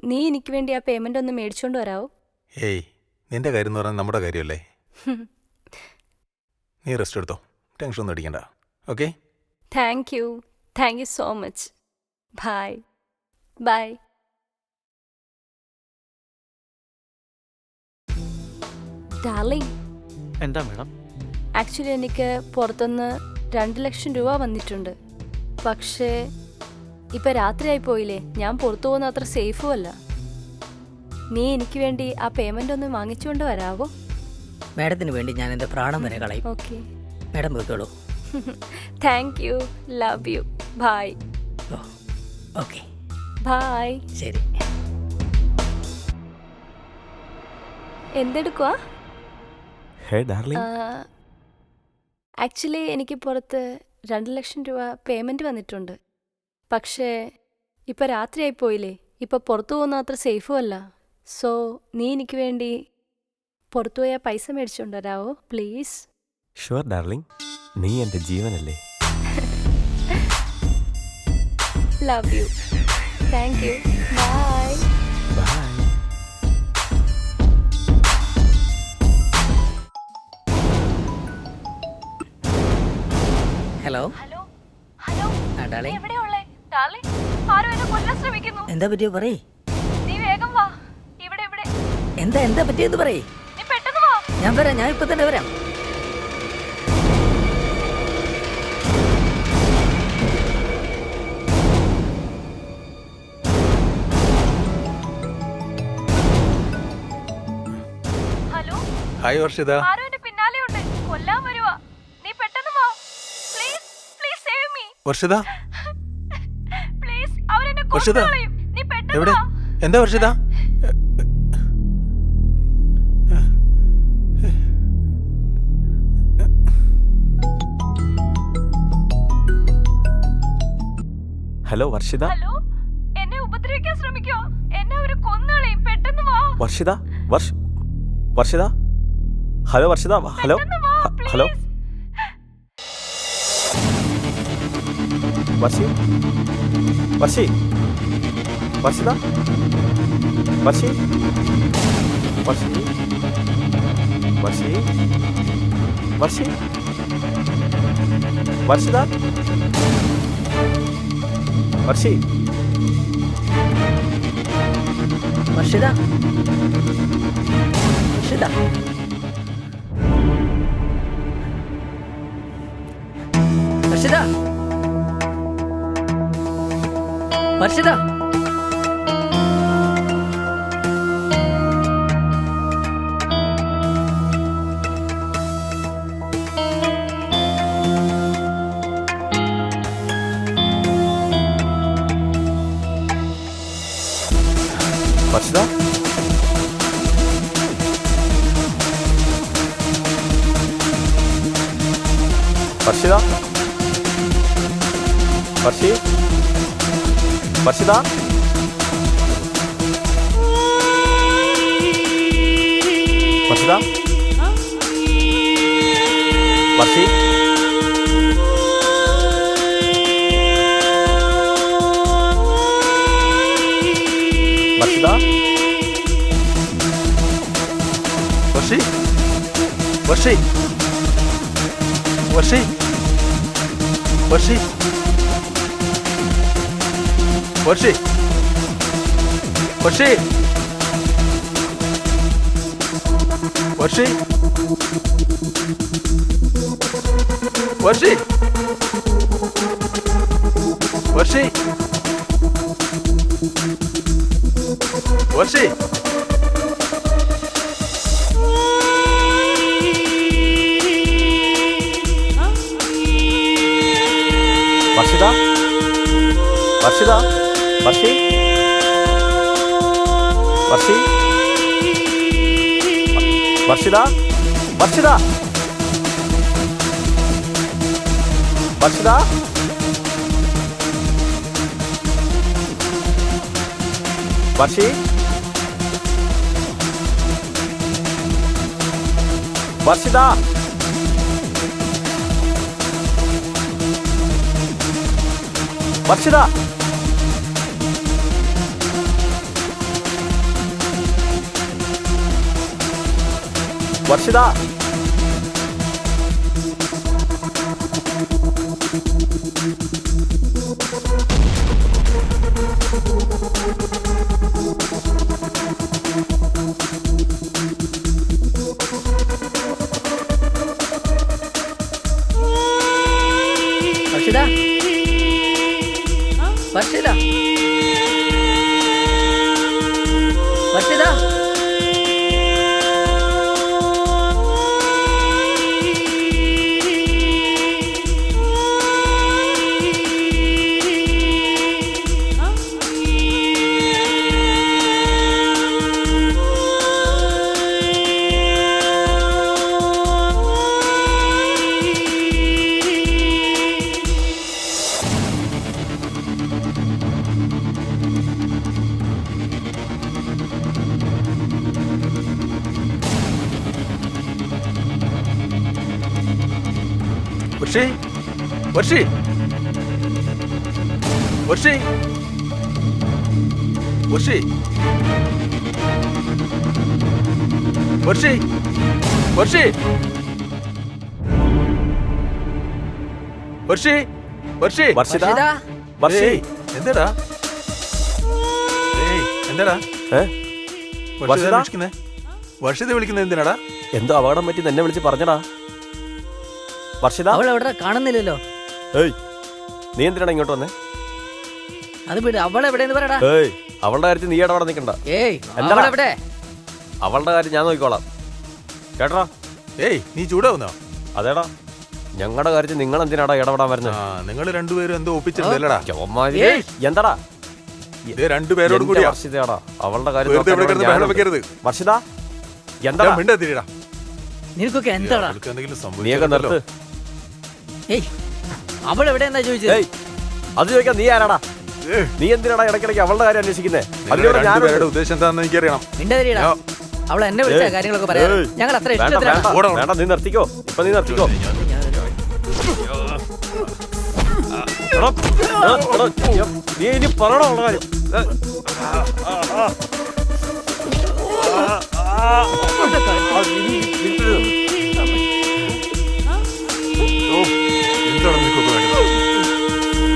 നീ എനിക്ക് വേണ്ടി ആ പേയ്മെൻ്റ് ഒന്ന് മേടിച്ചുകൊണ്ട് വരാമോ? ഏയ് നിന്റെ കാര്യം എന്ന് പറഞ്ഞാൽ നമ്മുടെ കാര്യമല്ലേ. നീ റെസ്റ്റ് എടുത്തോ, ടെൻഷൻ ഒന്നും അടിക്കണ്ട. Okay. Thank you so much. Bye bye. Darling, എന്താ മാഡം? ആക്ച്വലി എനിക്ക് പുറത്തുനിന്ന് 2 ലക്ഷം രൂപ വന്നിട്ടുണ്ട്. പക്ഷേ ഇപ്പം രാത്രിയായി പോയില്ലേ, ഞാൻ പുറത്തു പോകുന്ന അത്ര സേഫും അല്ല. നീ എനിക്ക് വേണ്ടി ആ പേയ്മെൻ്റ് ഒന്ന് വാങ്ങിച്ചുകൊണ്ട് വരാവോ? മാഡത്തിന് വേണ്ടി ഞാൻ എൻ്റെ പ്രാണം വരെ കളയും. ഓക്കെ. മാഡം പോയിക്കോളൂ. Thank you, love you, bye. Oh okay, bye. ശരി. എന്തെടുക്കുവാ? ഹേ ഡാർലിംഗ്, ആക്ച്വലി എനിക്ക് പുറത്ത് 2 ലക്ഷം രൂപ പേയ്മെൻറ്റ് വന്നിട്ടുണ്ട്. പക്ഷേ ഇപ്പം രാത്രിയായി പോയില്ലേ, ഇപ്പം പുറത്തു പോകുന്ന അത്ര സേഫും അല്ല. സോ നീ എനിക്ക് വേണ്ടി പുറത്തു പോയാൽ പൈസ മേടിച്ചുകൊണ്ട് വരാവോ പ്ലീസ്? ഷുവർ ഡാർലിംഗ്, നീ എൻ്റെ ജീവനല്ലേ. Love you. Thank you. Bye. Bye. Hello. Hello hello, ആ ഡാർലിംഗ്, എവിടെയുള്ളേ? ഡാർലിംഗ്, ആരോ എന്നെ കൊല്ലാൻ ശ്രമിക്കുന്നു. എന്താ പറ്റിയോ പറയേ. നീ വേഗം വാ. ഇവിടെ ഇവിടെ. എന്താ പറ്റിയെന്ന് പറയേ. നീ പെട്ടെന്ന് വാ. ഞാൻ വരാം, ഞാൻ ഇപ്പം തന്നെ വരാം. Hello, hi വർഷിത. ആരോ എന്റെ പിന്നാലെ ഉണ്ട്, കൊല്ലാൻ വരുവാ. നീ പെട്ടെന്ന് വാ. Please please save me. Varshitha, please, അവരെന്നെ വർഷിത, കൊന്നുകളയും. നീ പെട്ടെന്ന് എവിടെ? വാ. എന്താ വർഷിത? ഹലോ വർഷിത. ഹലോ, എന്നെ ഉപദ്രവിക്കാൻ ശ്രമിക്കോ? എന്നെ അവര് കൊന്നുകളയും. പെട്ടെന്ന് വാ. വർഷിത, വർഷിത. Hello Varshitha, hello. പെട്ടെന്ന് വാ, ഹലോ please. വർഷി, വർഷിത, വർഷി, വർഷിത, വർഷി. വർഷിത, വർഷിത, വർഷിത, വർഷിത. വർഷിത, വർഷിത, വർഷിത, വർഷിത വർഷി വർഷിത വർഷി വർഷി വർഷി വർഷി വർഷി വർഷി വർഷി വർഷി വർഷി വർഷി വർഷിത വർഷിത വർഷി വർഷി വർഷിത വർഷിത വർഷിത വർഷി വർഷിത വർഷിത വർഷിത വർഷിത വർഷിത വർഷിത വർഷി വർഷി വർഷി വർഷി വർഷി വർഷി വർഷി വർഷി വർഷിത വർഷിത വർഷി ഏയ്, എന്താടാ ഏയ് എന്താടാ ഏ? വർഷിത വർഷിത? വിളിക്കുന്നേ വർഷിത വിളിക്കുന്നത് എന്തിനാടാ എന്തോ അപകടം പറ്റി എന്നെ വിളിച്ച് പറഞ്ഞടാ വർഷിത അവൾ എവിടെ കാണുന്നില്ലല്ലോ. ഏയ് നീ എന്തിനാണ് ഇങ്ങോട്ട് വന്നേ അത് വിട്, അവൾ എവിടെയെന്ന് പറയടാ. ഏയ് അവളുടെ കാര്യത്തിൽ നീ അവിടെ നിൽക്കണ്ട ഏയ് എന്താടാ? അവൾ എവിടെ? അവളുടെ കാര്യം ഞാൻ നോക്കിക്കോളാം കേട്ടോ. ഏയ് നീ ചൂടാവുന്നോ? അതേടാ ഞങ്ങളുടെ കാര്യത്തിൽ നിങ്ങൾ എന്തിനാടാ ഇടപെടാൻ വരുന്നത്? നിങ്ങൾ രണ്ടുപേരും എന്തോ ഒപ്പിച്ചിട്ടുണ്ടല്ലടാ. ചുമ്മാരി. ഏയ്. എന്താടാ ഇത് രണ്ടുപേരോടും എന്റെ കൂടിയാ. വർഷിതയാടാ അവളുടെ കാര്യം വെറുതെ ഇവിടെ നോക്കാൻ കിടന്ന് ഞാനുണ്ട്. ബഹളം വെക്കരുത്. വർഷിത എന്താടാ മിണ്ടാതിരിടാ. നിനക്കൊക്കെ എന്താടാ? അവൾക്ക് എന്തെങ്കിലും നീയൊക്കെ സംഭവിച്ചല്ലോ. നിർത്ത്. ഏയ് അവൾ എവിടെയെന്നാ ചോദിച്ചത്? ഏയ് അത് ചോദിക്കാൻ നീ ആരാടാ? നീ എന്തിനാടാ ഇടയ്ക്കിടയ്ക്ക് അവളുടെ കാര്യം അന്വേഷിക്കുന്നേ? അതിലൂടെ ഞാൻ രണ്ടുപേരുടെ ഉദ്ദേശം എന്താണെന്ന് എനിക്കറിയണം. മിണ്ടാതിരിടാ. അവൾ എന്നെ വിളിച്ച കാര്യങ്ങളൊക്കെ പറയാം. ഏയ്. ഞങ്ങൾ അത്ര വേണ്ട ഇഷ്ടത്തിലാണ്. വേണ്ട വേണ്ട നീ നിർത്തിക്കോ. ഇപ്പൊ നീ നിർത്തിക്കോ. എടാ, എടാ, എടാ, നീ ഇനി പറയണോ ഉള്ള കാര്യം? എന്താണ് നിനക്കൊക്കെ വേണ്ടത്?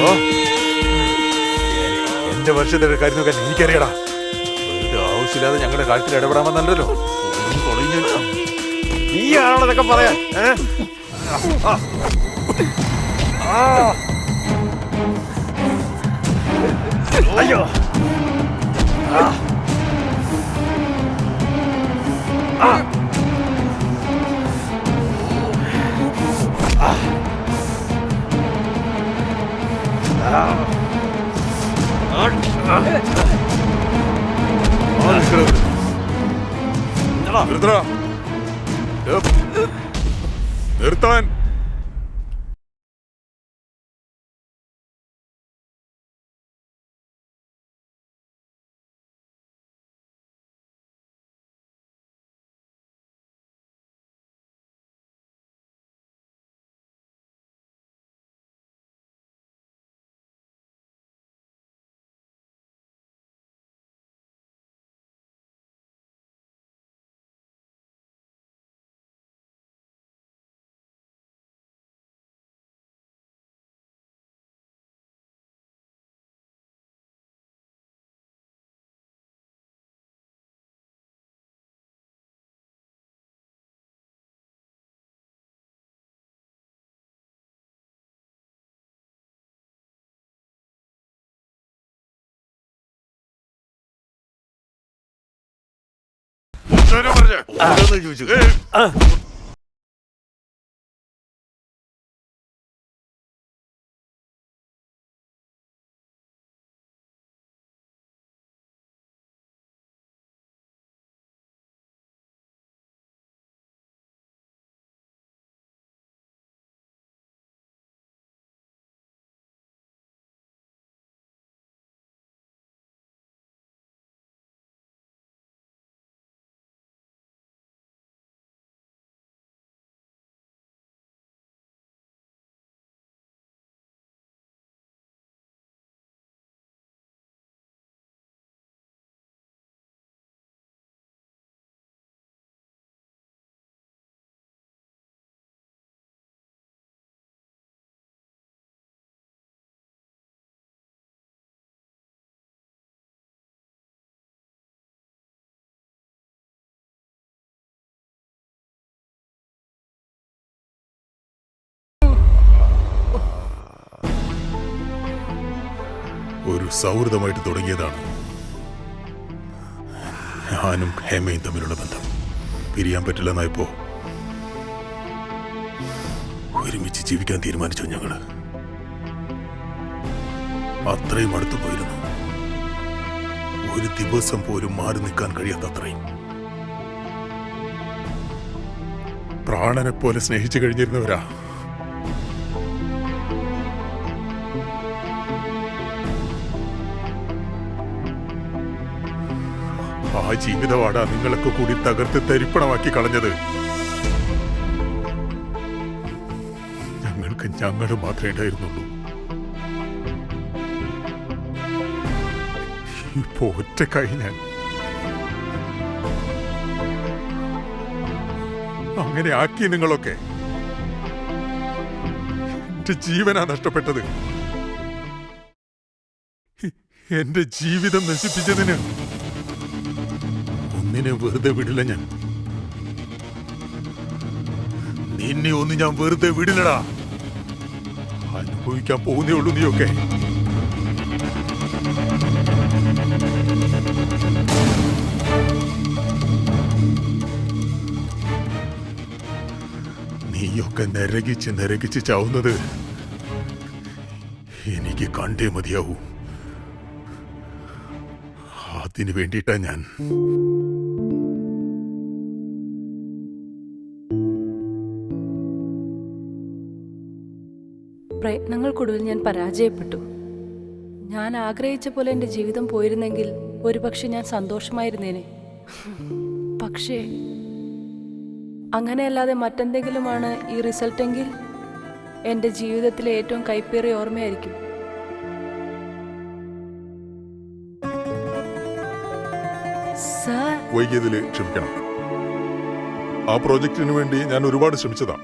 ഓ, എന്റെ വർഷത്തിന്റെ കാര്യം നോക്കാൻ എനിക്കറിയടാ. വെറുതെ ആവശ്യമില്ലാതെ ഞങ്ങളുടെ കാര്യത്തിൽ ഇടപെടാമെന്നല്ലോ. നീയാണോ ഇതൊക്കെ പറയാൻ? അയ്യോ നിർത്താൻ. ചോദിച്ചു. ഒരു സൗഹൃദമായിട്ട് തുടങ്ങിയതാണ് ഞാനും ഹേമയും തമ്മിലുള്ള ബന്ധം. പിരിയാൻ പറ്റില്ലെന്നായപ്പോ ഒരുമിച്ച് ജീവിക്കാൻ തീരുമാനിച്ചു ഞങ്ങള്. അത്രയും അടുത്തു പോയിരുന്നു. ഒരു ദിവസം പോലും മാറി നിൽക്കാൻ കഴിയാത്ത അത്രയും. പ്രാണനെ പോലെ സ്നേഹിച്ചു കഴിഞ്ഞിരുന്നവരാ. ആ ജീവിതവാടാ നിങ്ങളൊക്കെ കൂടി തകർത്ത് തരിപ്പണമാക്കി കളഞ്ഞത്. ഞങ്ങൾക്ക് ഞങ്ങൾ മാത്രമേ ഉണ്ടായിരുന്നുള്ളൂ. ഇപ്പോ ഒറ്റക്കായി ഞാൻ. അങ്ങനെ ആക്കി നിങ്ങളൊക്കെ. എന്റെ ജീവനാ നഷ്ടപ്പെട്ടത്. എന്റെ ജീവിതം നശിപ്പിച്ചതിന് നിന്നെ വെറുതെ വിടില്ല ഞാൻ. നിന്നെ ഒന്നും ഞാൻ വെറുതെ വിടില്ലടാ. അനുഭവിക്കാൻ പോകുന്നേ ഉള്ളൂ നീയൊക്കെ. നീയൊക്കെ നരകിച്ച് ചാവുന്നത് എനിക്ക് കണ്ടേ മതിയാവൂ. അതിനു വേണ്ടിയിട്ടാ ഞാൻ. പ്രയത്നങ്ങൾക്കൊടുവിൽ ഞാൻ പരാജയപ്പെട്ടു. ഞാൻ ആഗ്രഹിച്ച പോലെ എൻ്റെ ജീവിതം പോയിരുന്നെങ്കിൽ ഒരുപക്ഷെ ഞാൻ സന്തോഷമായിരുന്നേനെ. പക്ഷേ അങ്ങനെയല്ലാതെ മറ്റെന്തെങ്കിലുമാണ് ഈ റിസൾട്ടെങ്കിൽ എൻ്റെ ജീവിതത്തിലെ ഏറ്റവും കൈപ്പേറിയ ഓർമ്മയായിരിക്കും. വൈകിയതിൽ ക്ഷമിക്കണം. ആ പ്രോജക്റ്റിന് വേണ്ടി ഞാൻ ഒരുപാട് ശ്രമിച്ചതാ.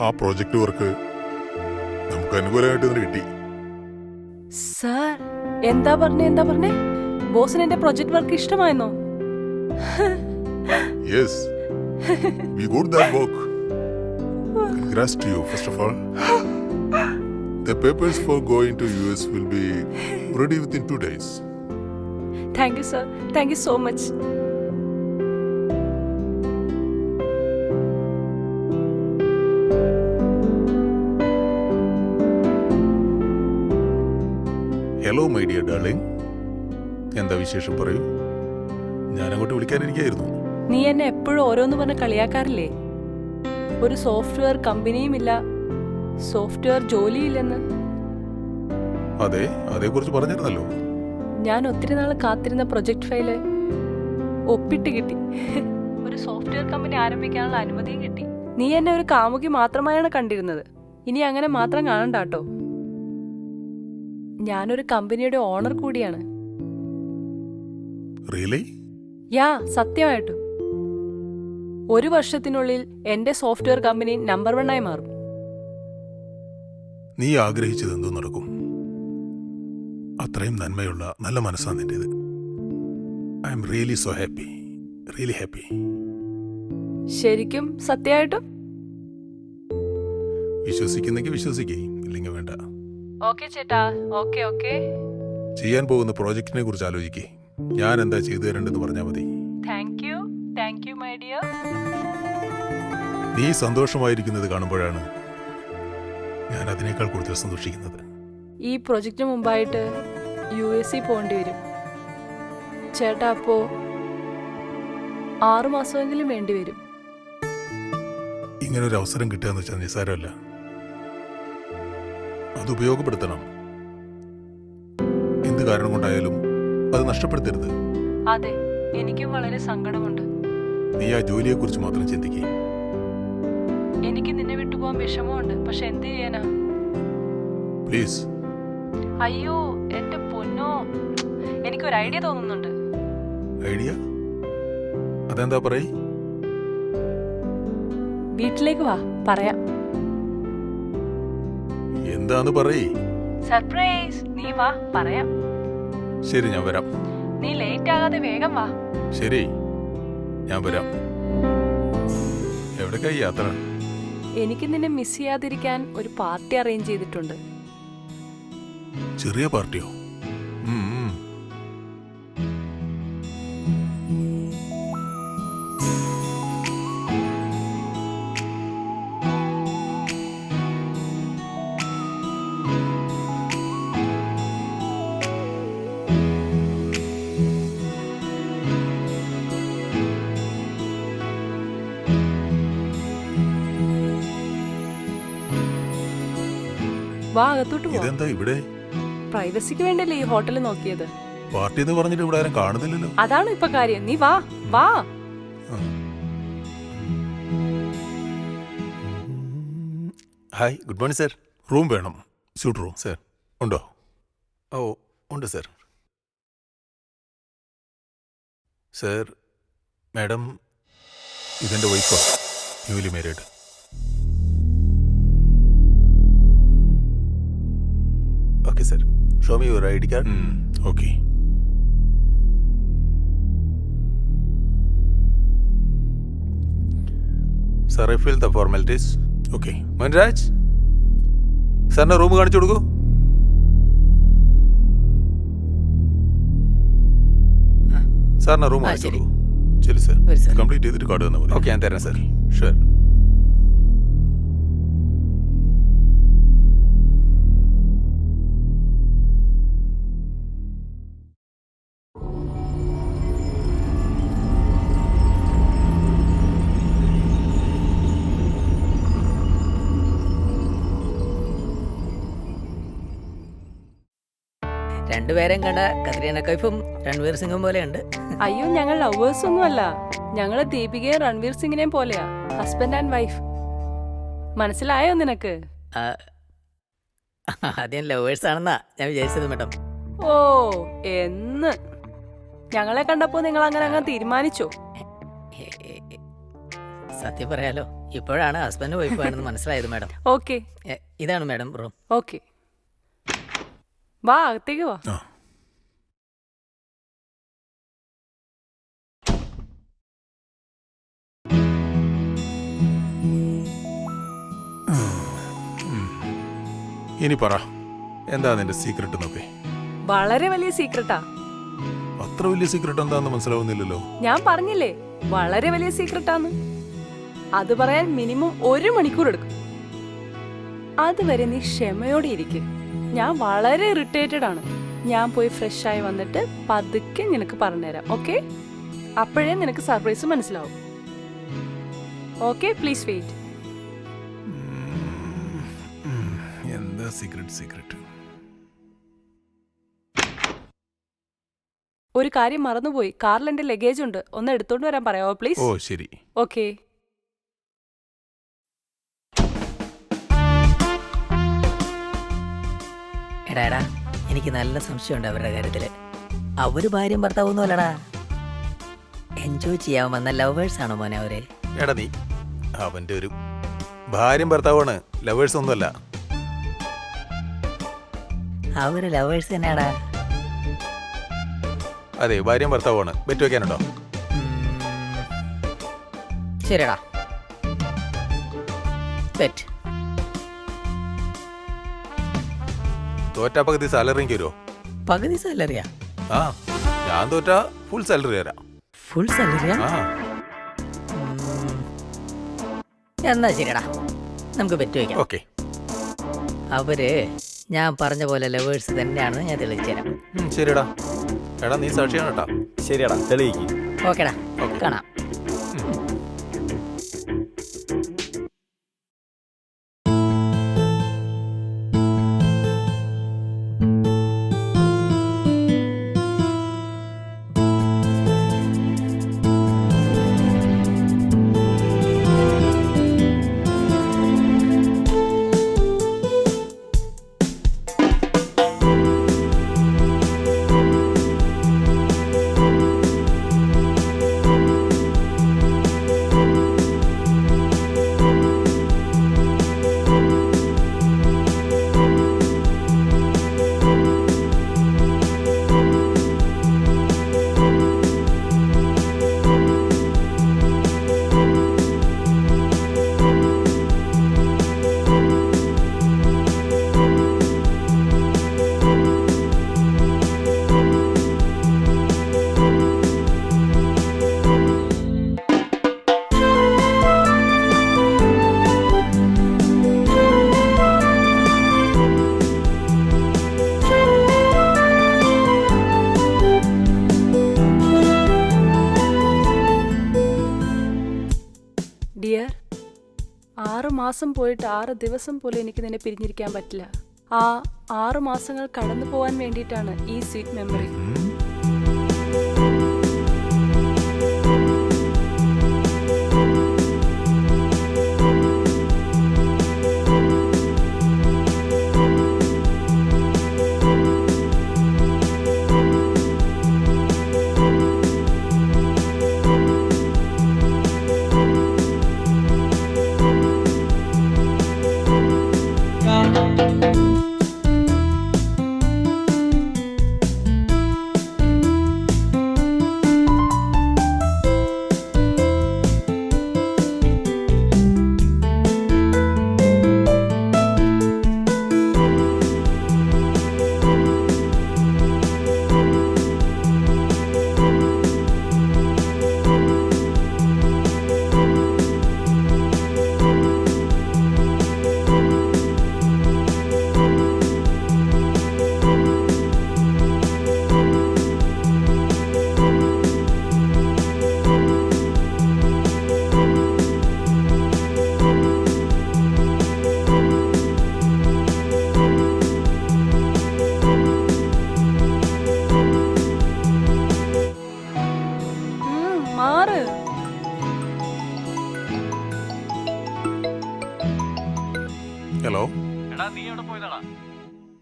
ആ പ്രോജക്റ്റ് വർക്ക് നമുക്ക് അനുകൂലമായിട്ട് തന്നെ കിട്ടി. സാർ എന്താ പറഞ്ഞേ? ബോസിന് എന്റെ പ്രൊജക്ട് വർക്ക് ഇഷ്ടമായിരുന്നോ? Yes, we got that work. Congrats to you, first of all. The papers for going to US will be ready within 2 days. Thank you, sir. Thank you so much. Hello my dear darling, എന്താ വിശേഷം പറയൂ. ഞാനങ്ങോട്ട് വിളിക്കാനിരിക്കായിരുന്നു. നീ എന്നെ എപ്പോഴും ഓരോന്ന് പറഞ്ഞ് കളിയാക്കാറില്ലേ? ഒരു സോഫ്റ്റ്വെയർ കമ്പനിയും ഇല്ല, സോഫ്റ്റ്വെയർ ജോലിയില്ലെന്ന്. അതെ, അതേക്കുറിച്ച് പറഞ്ഞിരുന്നല്ലോ. ഞാൻ ഒത്തിരി നാൾ കാത്തിരുന്ന പ്രൊജക്ട് ഫയല് ഒപ്പിട്ട് കിട്ടി. ഒരു സോഫ്റ്റ്വെയർ കമ്പനി ആരംഭിക്കാനുള്ള അനുമതിയും കിട്ടി. നീ എന്നെ ഒരു കാമുകി മാത്രമായാണ് കണ്ടിരുന്നത്. ഇനി അങ്ങനെ മാത്രം കാണണ്ടാട്ടോ. ഞാനൊരു കമ്പനിയുടെ ഓണർ കൂടിയാണ്. റിയലി? യാ, സത്യമായിട്ടും. 1 വർഷത്തിനുള്ളിൽ എന്റെ സോഫ്റ്റ്വെയർ കമ്പനി നമ്പർ 1 ആയി മാറും. നീ ആഗ്രഹിച്ചത് എന്തോ നടക്കും. അത്രയും നന്മയുള്ള നല്ല മനസ്സാണ് നിന്റേത്. I am really so happy, really happy. ശരിക്കും സത്യമായിട്ടും? വിശ്വസിക്കുന്നെങ്കിൽ വിശ്വസിക്കേ, ഇല്ലെങ്കിൽ വേണ്ട. ഓക്കെ ചേട്ടാ, ഓക്കെ ഓക്കെ. ചെയ്യാൻ പോകുന്ന പ്രോജക്റ്റിനെ കുറിച്ച് ആലോചിക്കേ. ഞാൻ എന്താ ചെയ്തു തരേണ്ടതെന്ന് പറഞ്ഞാൽ മതി. Thank you my dear. നീ സന്തോഷമായിരിക്കുന്നത് കാണുമ്പോഴാണ് ഞാൻ അതിനേക്കാൾ കൂടുതൽ സന്തോഷിക്കുന്നത്. ഈ പ്രൊജക്റ്റിന് മുമ്പായിട്ട് USA പോകേണ്ടി വരും ചേട്ടാ. അപ്പോ 6 മാസമെങ്കിലും വേണ്ടി വരും. ഇങ്ങനൊരു അവസരം കിട്ടുക എന്ന് വെച്ചാൽ നിസ്സാരമല്ല. അത് ഉപയോഗപ്പെടുത്തണം. എന്ത് കാരണം കൊണ്ടായാലും അത് നഷ്ടപ്പെടുത്തരുത്. അതെ, എനിക്കും വളരെ സങ്കടമുണ്ട്. നീ ആ ജോലിയെക്കുറിച്ച് മാത്രം ചിന്തിക്കേ. എനിക്ക് നിന്നെ വിട്ടുപോകാൻ വിഷമമുണ്ട്, പക്ഷെ എന്ത് ചെയ്യാനാ? പ്ലീസ്. അയ്യോ എന്റെ പൊന്നോ, എനിക്കൊരു ഐഡിയ തോന്നുന്നുണ്ട്. ഐഡിയ? അതെന്താ പറയ്. വീട്ടിലേക്ക് വാ, പറയാം. എന്താന്ന് പറയ്. സർപ്രൈസ്. നീ വാ, പറയാം. ശരി, ഞാൻ വരാം. നീ ലേറ്റ് ആകാതെ വേഗം വാ. ശരി, ഞാൻ വരാം. എവിടേക്കായി യാത്ര? എനിക്ക് നിന്നെ മിസ് ചെയ്യാതിരിക്കാൻ ഒരു പാർട്ടി അറേഞ്ച് ചെയ്തിട്ടുണ്ട്. ചെറിയ പാർട്ടിയോ? വാ, അകത്തോട്ട് പോ. ഇതെന്താ ഇവിടെ? പ്രൈവസിക്ക് വേണ്ടല്ലേ ഈ ഹോട്ടൽ നോക്കിയത്. പാർട്ടി എന്ന് പറഞ്ഞിട്ട് ഇവിടെ ആരും കാണുന്നില്ലല്ലോ. അതാണ് ഇപ്പൊ കാര്യം. നീ വാ വാ. Hi, good morning sir. Room വേണം, സ്യൂട്ട് റൂം. സർ ഉണ്ടോ? ഓ ഉണ്ട് സർ. സർ, മാഡം ഇതെൻ്റെ വൈഫാ, newly married. Okay sir, show me your I D card. Okay. Sir, I fill the formalities. Okay. Manraj, സാറിൻ്റെ റൂം കാണിച്ചു കൊടുക്കൂ. സാറിന് റൂം കാണിച്ചു കൊടുക്കൂ. ശരി സർ, കംപ്ലീറ്റ് ചെയ്തിട്ട് കാർഡ് തന്നാൽ മതി. ഓക്കെ, ഞാൻ തരാം സർ. ഷുവർ. രണ്ടുപേരും കണ്ട കത്രീന കൈഫും രൺവീർ സിംഗും പോലെയുണ്ട്. അയ്യോ, ഞങ്ങൾ ലവേഴ്സ് ഒന്നുമല്ല. ഞങ്ങള് ദീപികയും രൺവീർ സിംഗിനെയും പോലെയാ, ഹസ്ബൻഡ് ആൻഡ് വൈഫ്. മനസ്സിലായോ നിനക്ക്? ആദ്യം ലവേഴ്സ് ആണെന്നാ ഞാൻ വിചാരിച്ചത് മേഡം. ഓ, എന്ന് ഞങ്ങളെ കണ്ടപ്പോ നിങ്ങൾ അങ്ങനെ തീരുമാനിച്ചോ? സത്യം പറയാലോ, ഇപ്പോഴാണ് ഹസ്ബൻഡ് വൈഫ് ആണെന്ന് മനസ്സിലായത് മേഡം. ഓക്കെ, ഇതാണ് മേഡം റൂം. ഓക്കെ, വാ, അകത്തേക്ക് വാ. ഇനി പറ, എന്താ നിന്റെ സീക്രട്ട് എന്നൊക്കെ? വളരെ വലിയ സീക്രട്ടാ. അത്ര വലിയ സീക്രട്ട് എന്താന്ന് മനസ്സിലാവുന്നില്ലല്ലോ. ഞാൻ പറഞ്ഞില്ലേ, വളരെ വലിയ സീക്രട്ടാന്ന്. അത് പറയാൻ മിനിമം 1 മണിക്കൂർ എടുക്കും. അതുവരെ നീ ക്ഷമയോടെ ഇരിക്കും. ഞാൻ വളരെ ഇറിറ്റേറ്റഡ് ആണ്. ഞാൻ പോയി ഫ്രഷ് ആയി വന്നിട്ട് പതുക്കെ നിനക്ക് പറഞ്ഞുതരാം. ഓക്കെ? അപ്പോഴേ നിനക്ക് സർപ്രൈസ് മനസ്സിലാവും. Okay, please wait. എന്താ സീക്രട്ട്? ഒരു കാര്യം മറന്നുപോയി. കാറിൽ എന്റെ ലഗേജ് ഉണ്ട്, ഒന്ന് എടുത്തോണ്ട് വരാൻ പറയാമോ പ്ലീസ്? ഓ ശരി. ഓക്കെ. എടാ എനിക്ക് നല്ല സംശയമുണ്ട് അവരുടെ കാര്യത്തില്. അവര് ഭാര്യയും ഭർത്താവൊന്നും അല്ലടാ. എൻജോയ് ചെയ്യാൻ വന്ന ലവേഴ്സ് ആണോ മോനെ അവര്? എടാ നീ അവന്റെ ഒരു ഭാര്യയും ഭർത്താവാണ്, ലവേഴ്സ് ഒന്നുമല്ല. അവര് ലവേഴ്സ് തന്നെയാടാ. അതെ, ഭാര്യയും ഭർത്താവാണ്. ബെറ്റ് വെക്കാനുണ്ടോ? ശരിടാ, ബെറ്റ്. തോറ്റാ പകുതി സാലറി വരുമോ? പകുതി സാലറിയാ? ആ, ഞാൻ തോറ്റാ ഫുൾ സാലറി തരാം. ഫുൾ സാലറിയാ? ആ എന്നാ ശരിടാ, നമുക്ക് ബെറ്റ് വയ്ക്കാം. ഓക്കെ. അവര് ഞാൻ പറഞ്ഞ പോലെ ലവേഴ്സ് തന്നെയാണെന്ന് ഞാൻ തെളിയിച്ചു തരാം. ശരിടാ. എടാ നീ സാക്ഷിയാണ് കേട്ടാ. ശരിയാടാ, തെളിയിക്ക്. ഓക്കെടാ, കാണാം. ഡിയർ, 6 മാസം പോയിട്ട് 6 ദിവസം പോലും എനിക്ക് നിന്നെ പിരിഞ്ഞിരിക്കാൻ പറ്റില്ല. ആ 6 മാസങ്ങൾ കടന്നു പോകാൻ വേണ്ടിയിട്ടാണ് ഈ സ്വീറ്റ് മെമ്മറി. ഹലോ, എടാ നീ എവിടെ പോയതാടാ?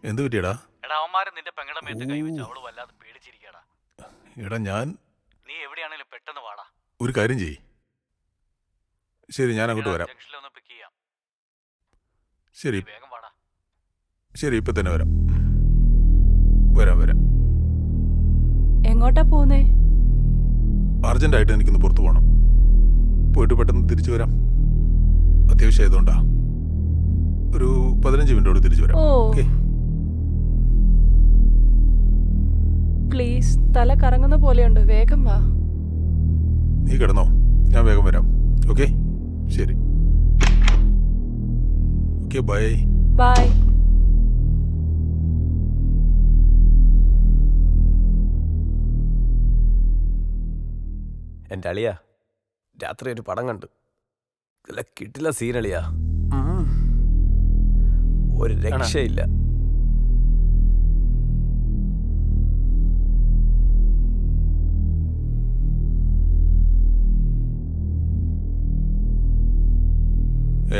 എന്ത് പറ്റിയടാ? എടാ അവന്മാര് നിന്റെ പെങ്ങളുടെ മേത്ത് കൈവച്ച് അവള് വല്ലാതെ പേടിച്ചിരിക്കടാ. എടാ ഞാൻ നീ എവിടെയാണെങ്കിലും പെട്ടെന്ന് വാടാ. ഒരു കാര്യം ചെയ്യ്. ശരി, ഞാൻ അങ്ങോട്ട് വരാം. ജംഗ്ഷനിൽ ഒന്ന് പിക്ക് ചെയ്യാം. ശരി വേഗം വാടാ. ശരി, ഇപ്പൊ തന്നെ വരാം. വരാം. എങ്ങോട്ടാ പോകുന്നേ? അർജന്റായിട്ട് എനിക്കൊന്ന് പുറത്തു പോകണം. പോയിട്ട് പെട്ടെന്ന് തിരിച്ചു വരാം. അത്യാവശ്യമായതുകൊണ്ടാ. ഒരു 15 മിനിറ്റോട് തിരിച്ചു വരാം. ഓക്കെ? പ്ലീസ്, തല കറങ്ങുന്ന പോലെയുണ്ട്, വേഗം വാ. നീ കിടന്നോ, ഞാൻ വേഗം വരാം. ഓക്കെ? ശരി. Okay, bye. ബൈ. എൻ്റെ അളിയാ രാത്രി ഒരു പടം കണ്ടു. നല്ല കിട്ടില്ല സീനളിയാ, ഒരു രക്ഷയില്ല.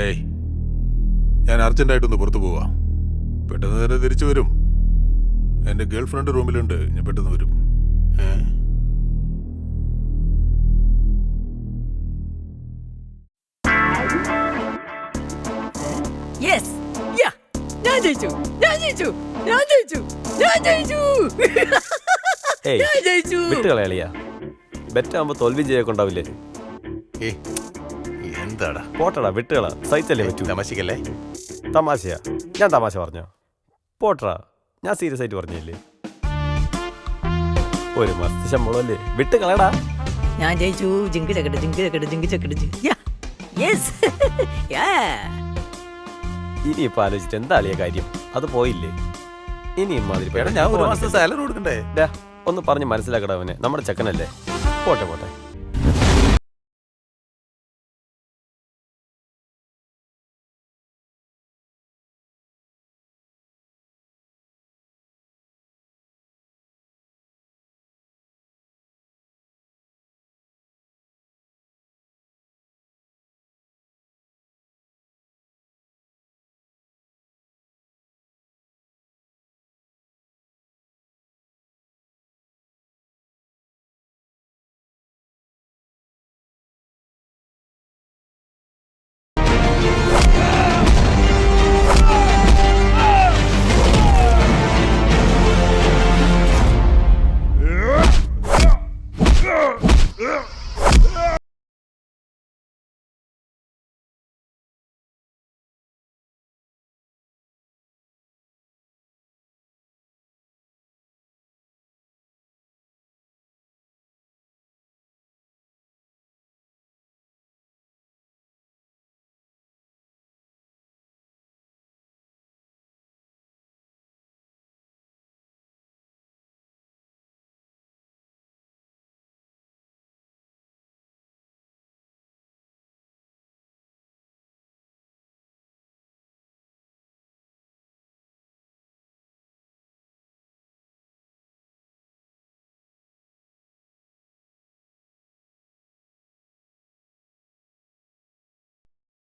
ഏയ്, ഞാൻ അർജന്റായിട്ടൊന്ന് പുറത്തു പോവാ. പെട്ടെന്ന് തന്നെ തിരിച്ചു വരും. എൻ്റെ ഗേൾ ഫ്രണ്ട് റൂമിലുണ്ട്, ഞാൻ പെട്ടെന്ന് വരും. യെസ്, യാ, ഞാൻ ജയിച്ചു, ഞാൻ ജയിച്ചു, ഞാൻ ജയിച്ചു, ഞാൻ ജയിച്ചു, ഏയ് ഞാൻ ജയിച്ചു. വിട്ട് കളയളിയാ, ബെറ്റാകുമ്പോ തോൽവി ചെയ്യൊക്കെ ഉണ്ടാവില്ലേ? എന്താടാ പോട്ടടാ, വിട്ടുകളാ, സഹിച്ചല്ലേ പറ്റൂ. തമാശിക്കല്ലേ? തമാശയാ? ഞാൻ തമാശ പറഞ്ഞോ? പോട്ടറാ, ഞാൻ സീരിയസ് ആയിട്ട് പറഞ്ഞില്ലേ? ഒരു മസ്ത് ശമ്പളമല്ലേ, വിട്ട് കളയടാ. ഞാൻ ജയിച്ചു. ജിങ്ക് ചക്കട്ട് ജിങ്ക് ചക്കട്ട് ജിങ്ക് ചക്കട്ട് ജിങ്ക്. Yeah, yes, yeah. ഇനിയിപ്പോ ആലോചിച്ചിട്ട് എന്താ അളിയ കാര്യം? അത് പോയില്ലേ? ഇനി ഇമ്മാതിരി എടാ, ഞാൻ ഒരു മാസം സാലറി കൊടുക്കണ്ടേ? ഒന്ന് പറഞ്ഞ് മനസ്സിലാക്കടാ അവനെ, നമ്മുടെ ചെക്കനല്ലേ. പോട്ടെ പോട്ടെ.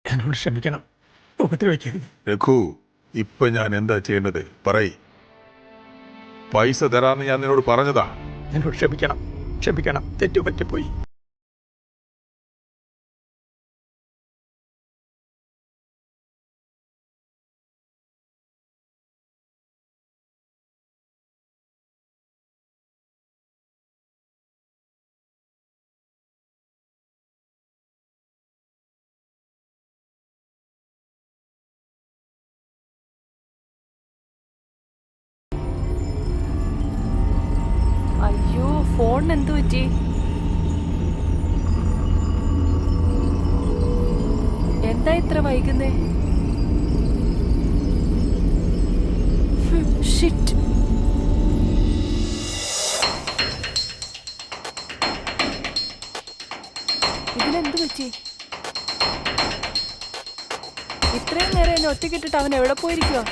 എന്നോട് ക്ഷമിക്കണം, ഉപദ്രവിക്കരുത്. രഘു, ഇപ്പൊ ഞാൻ എന്താ ചെയ്യേണ്ടത് പറയ്. പൈസ തരാന്ന് ഞാൻ നിന്നോട് പറഞ്ഞതാ. എന്നോട് ക്ഷമിക്കണം, ക്ഷമിക്കണം, തെറ്റുപറ്റിപ്പോയി. അയ്യോ, ഫോണിന് എന്ത് പറ്റി? എന്താ ഇത്ര വൈകുന്നേ? ഷിറ്റ്. ഇതിനെന്ത് പറ്റി? ഇത്രയും നേരം എന്നെ ഒറ്റക്കിട്ടിട്ട് അവൻ എവിടെ പോയിരിക്കുക?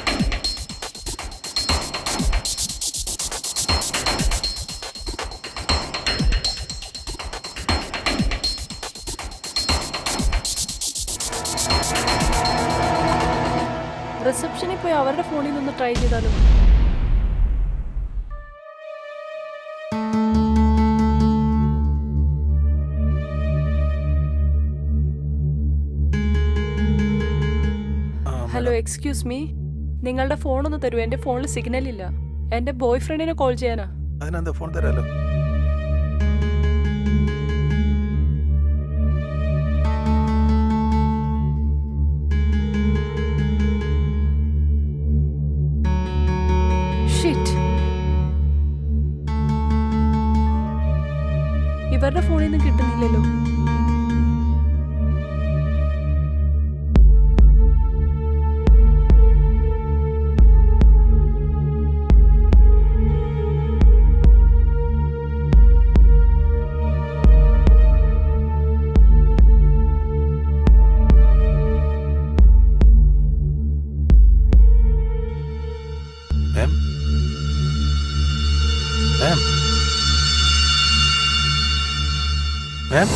റിസപ്ഷനിൽ പോയി അവരുടെ ഫോണിൽ നിന്ന് ട്രൈ ചെയ്താലോ? ഹലോ, എക്സ്ക്യൂസ് മീ, നിങ്ങളുടെ ഫോണൊന്ന് തരൂ. എൻ്റെ ഫോണിൽ സിഗ്നൽ ഇല്ല. എൻ്റെ ബോയ് ഫ്രണ്ടിനെ കോൾ ചെയ്യാനാ. അതിനെന്താ, ഫോൺ തരാലോ. ഷിറ്റ്. ഇവരുടെ ഫോണിൽ നിന്ന് കിട്ടുന്നില്ലല്ലോ. മാം മാം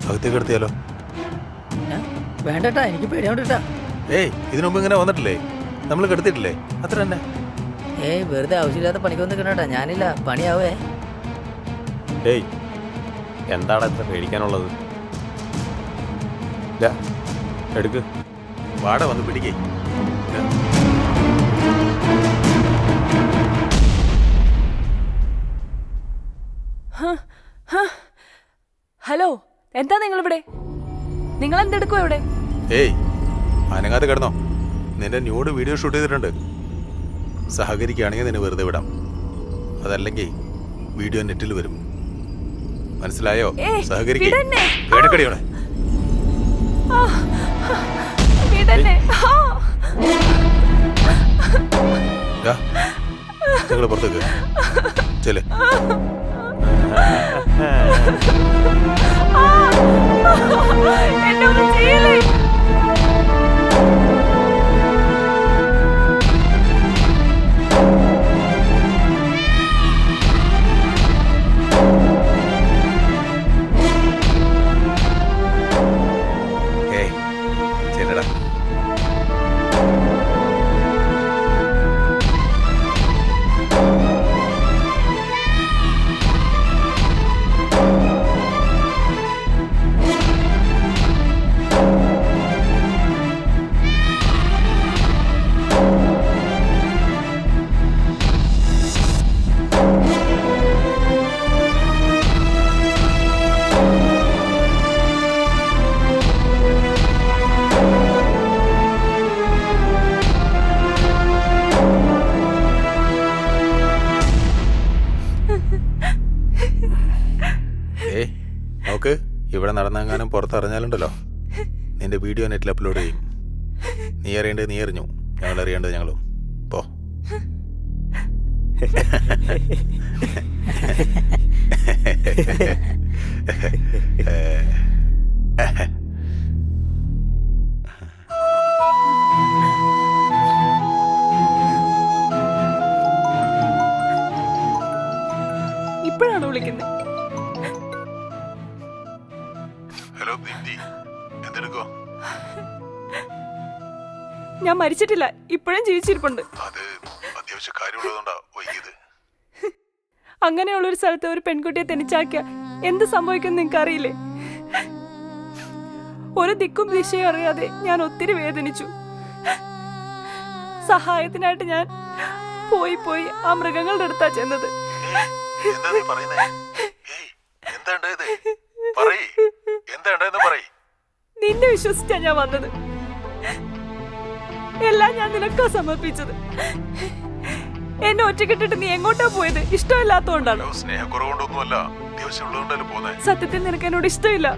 അകത്തേക്ക് എടുത്തിയാലോ? വേണ്ടട്ടാ, എനിക്ക് പേടിയോണ്ടിട്ടാ. ഏയ് ഇതിനു മുമ്പ് ഇങ്ങനെ വന്നിട്ടില്ലേ? നമ്മൾ കെടുത്തിട്ടില്ലേ? അത്ര തന്നെ. ഏയ് വെറുതെ ആവശ്യമില്ലാത്ത പണിക്കൊന്നും കിട്ടട്ടാ, ഞാനില്ല, പണിയാവേ. ഏയ് എന്താണ് ഇത്ര പേടിക്കാനുള്ളത്? എടുക്ക്. വാട വന്ന് പിടിക്കേ. ഹലോ, എന്താ നിങ്ങളിവിടെ? നിങ്ങൾ എന്തെടുക്കുവോ ഇവിടെ? ഏയ് അനങ്ങാതെ കിടന്നോ. നിന്റെ ന്യൂഡ് വീഡിയോ ഷൂട്ട് ചെയ്തിട്ടുണ്ട്. സഹകരിക്കുകയാണെങ്കിൽ നിന്നെ വെറുതെ വിടാം. അതല്ലെങ്കിൽ വീഡിയോ നെറ്റിൽ വരും. മനസ്സിലായോ? സഹകരിക്കേ. കേടക്കടിയോടെ നിങ്ങൾ പുറത്തേക്ക് ചെല്. ചെല്ലടാ. നോക്ക്, ഇവിടെ നടന്നെങ്ങാനും പുറത്തിറങ്ങാലുണ്ടല്ലോ, നിന്റെ വീഡിയോ നെറ്റിൽ അപ്ലോഡ് ചെയ്യും. നീ അറിയേണ്ടത് നീ അറിഞ്ഞു, ഞങ്ങൾ അറിയേണ്ടത് ഞങ്ങളും. പോ. ഇപ്പോഴാണ് വിളിക്കുന്നത്. ഹലോ ദീപ്തി, എന്തെടുക്കോ? ഞാൻ മരിച്ചിട്ടില്ല, ഇപ്പോഴും ജീവിച്ചിരിപ്പുണ്ട്. അത് അത്യാവശ്യ കാര്യമുള്ളതുകൊണ്ടാ വൈകിയത്. അങ്ങനെയുള്ളൊരു സ്ഥലത്ത് ഒരു പെൺകുട്ടിയെ തനിച്ചാക്കിയ എന്ത് സംഭവിക്കും നിങ്ങൾക്ക് അറിയില്ലേ? ഒരു ദിക്കും ദിശയും അറിയാതെ ഞാൻ ഒത്തിരി വേദനിച്ചു. സഹായത്തിനായിട്ട് ഞാൻ പോയി ആ മൃഗങ്ങളുടെ അടുത്താ ചെന്നത്. നിന്നെ വിശ്വസിച്ചാ ഞാൻ വന്നത്. എല്ലാം ഞാൻ നിനക്കാ സമർപ്പിച്ചത്. എന്നെ ഒറ്റക്കിട്ടിട്ട് നീ എങ്ങോട്ടാ പോയത്? ഇഷ്ടമില്ലാത്തോണ്ടാണോ? സ്നേഹക്കുറവുകൊണ്ടൊന്നുമല്ല, അത്യാവശ്യമുള്ളതുകൊണ്ടല്ലേ പോന്നെ. സത്യത്തിൽ നിനക്ക് എന്നോട് ഇഷ്ടമില്ല.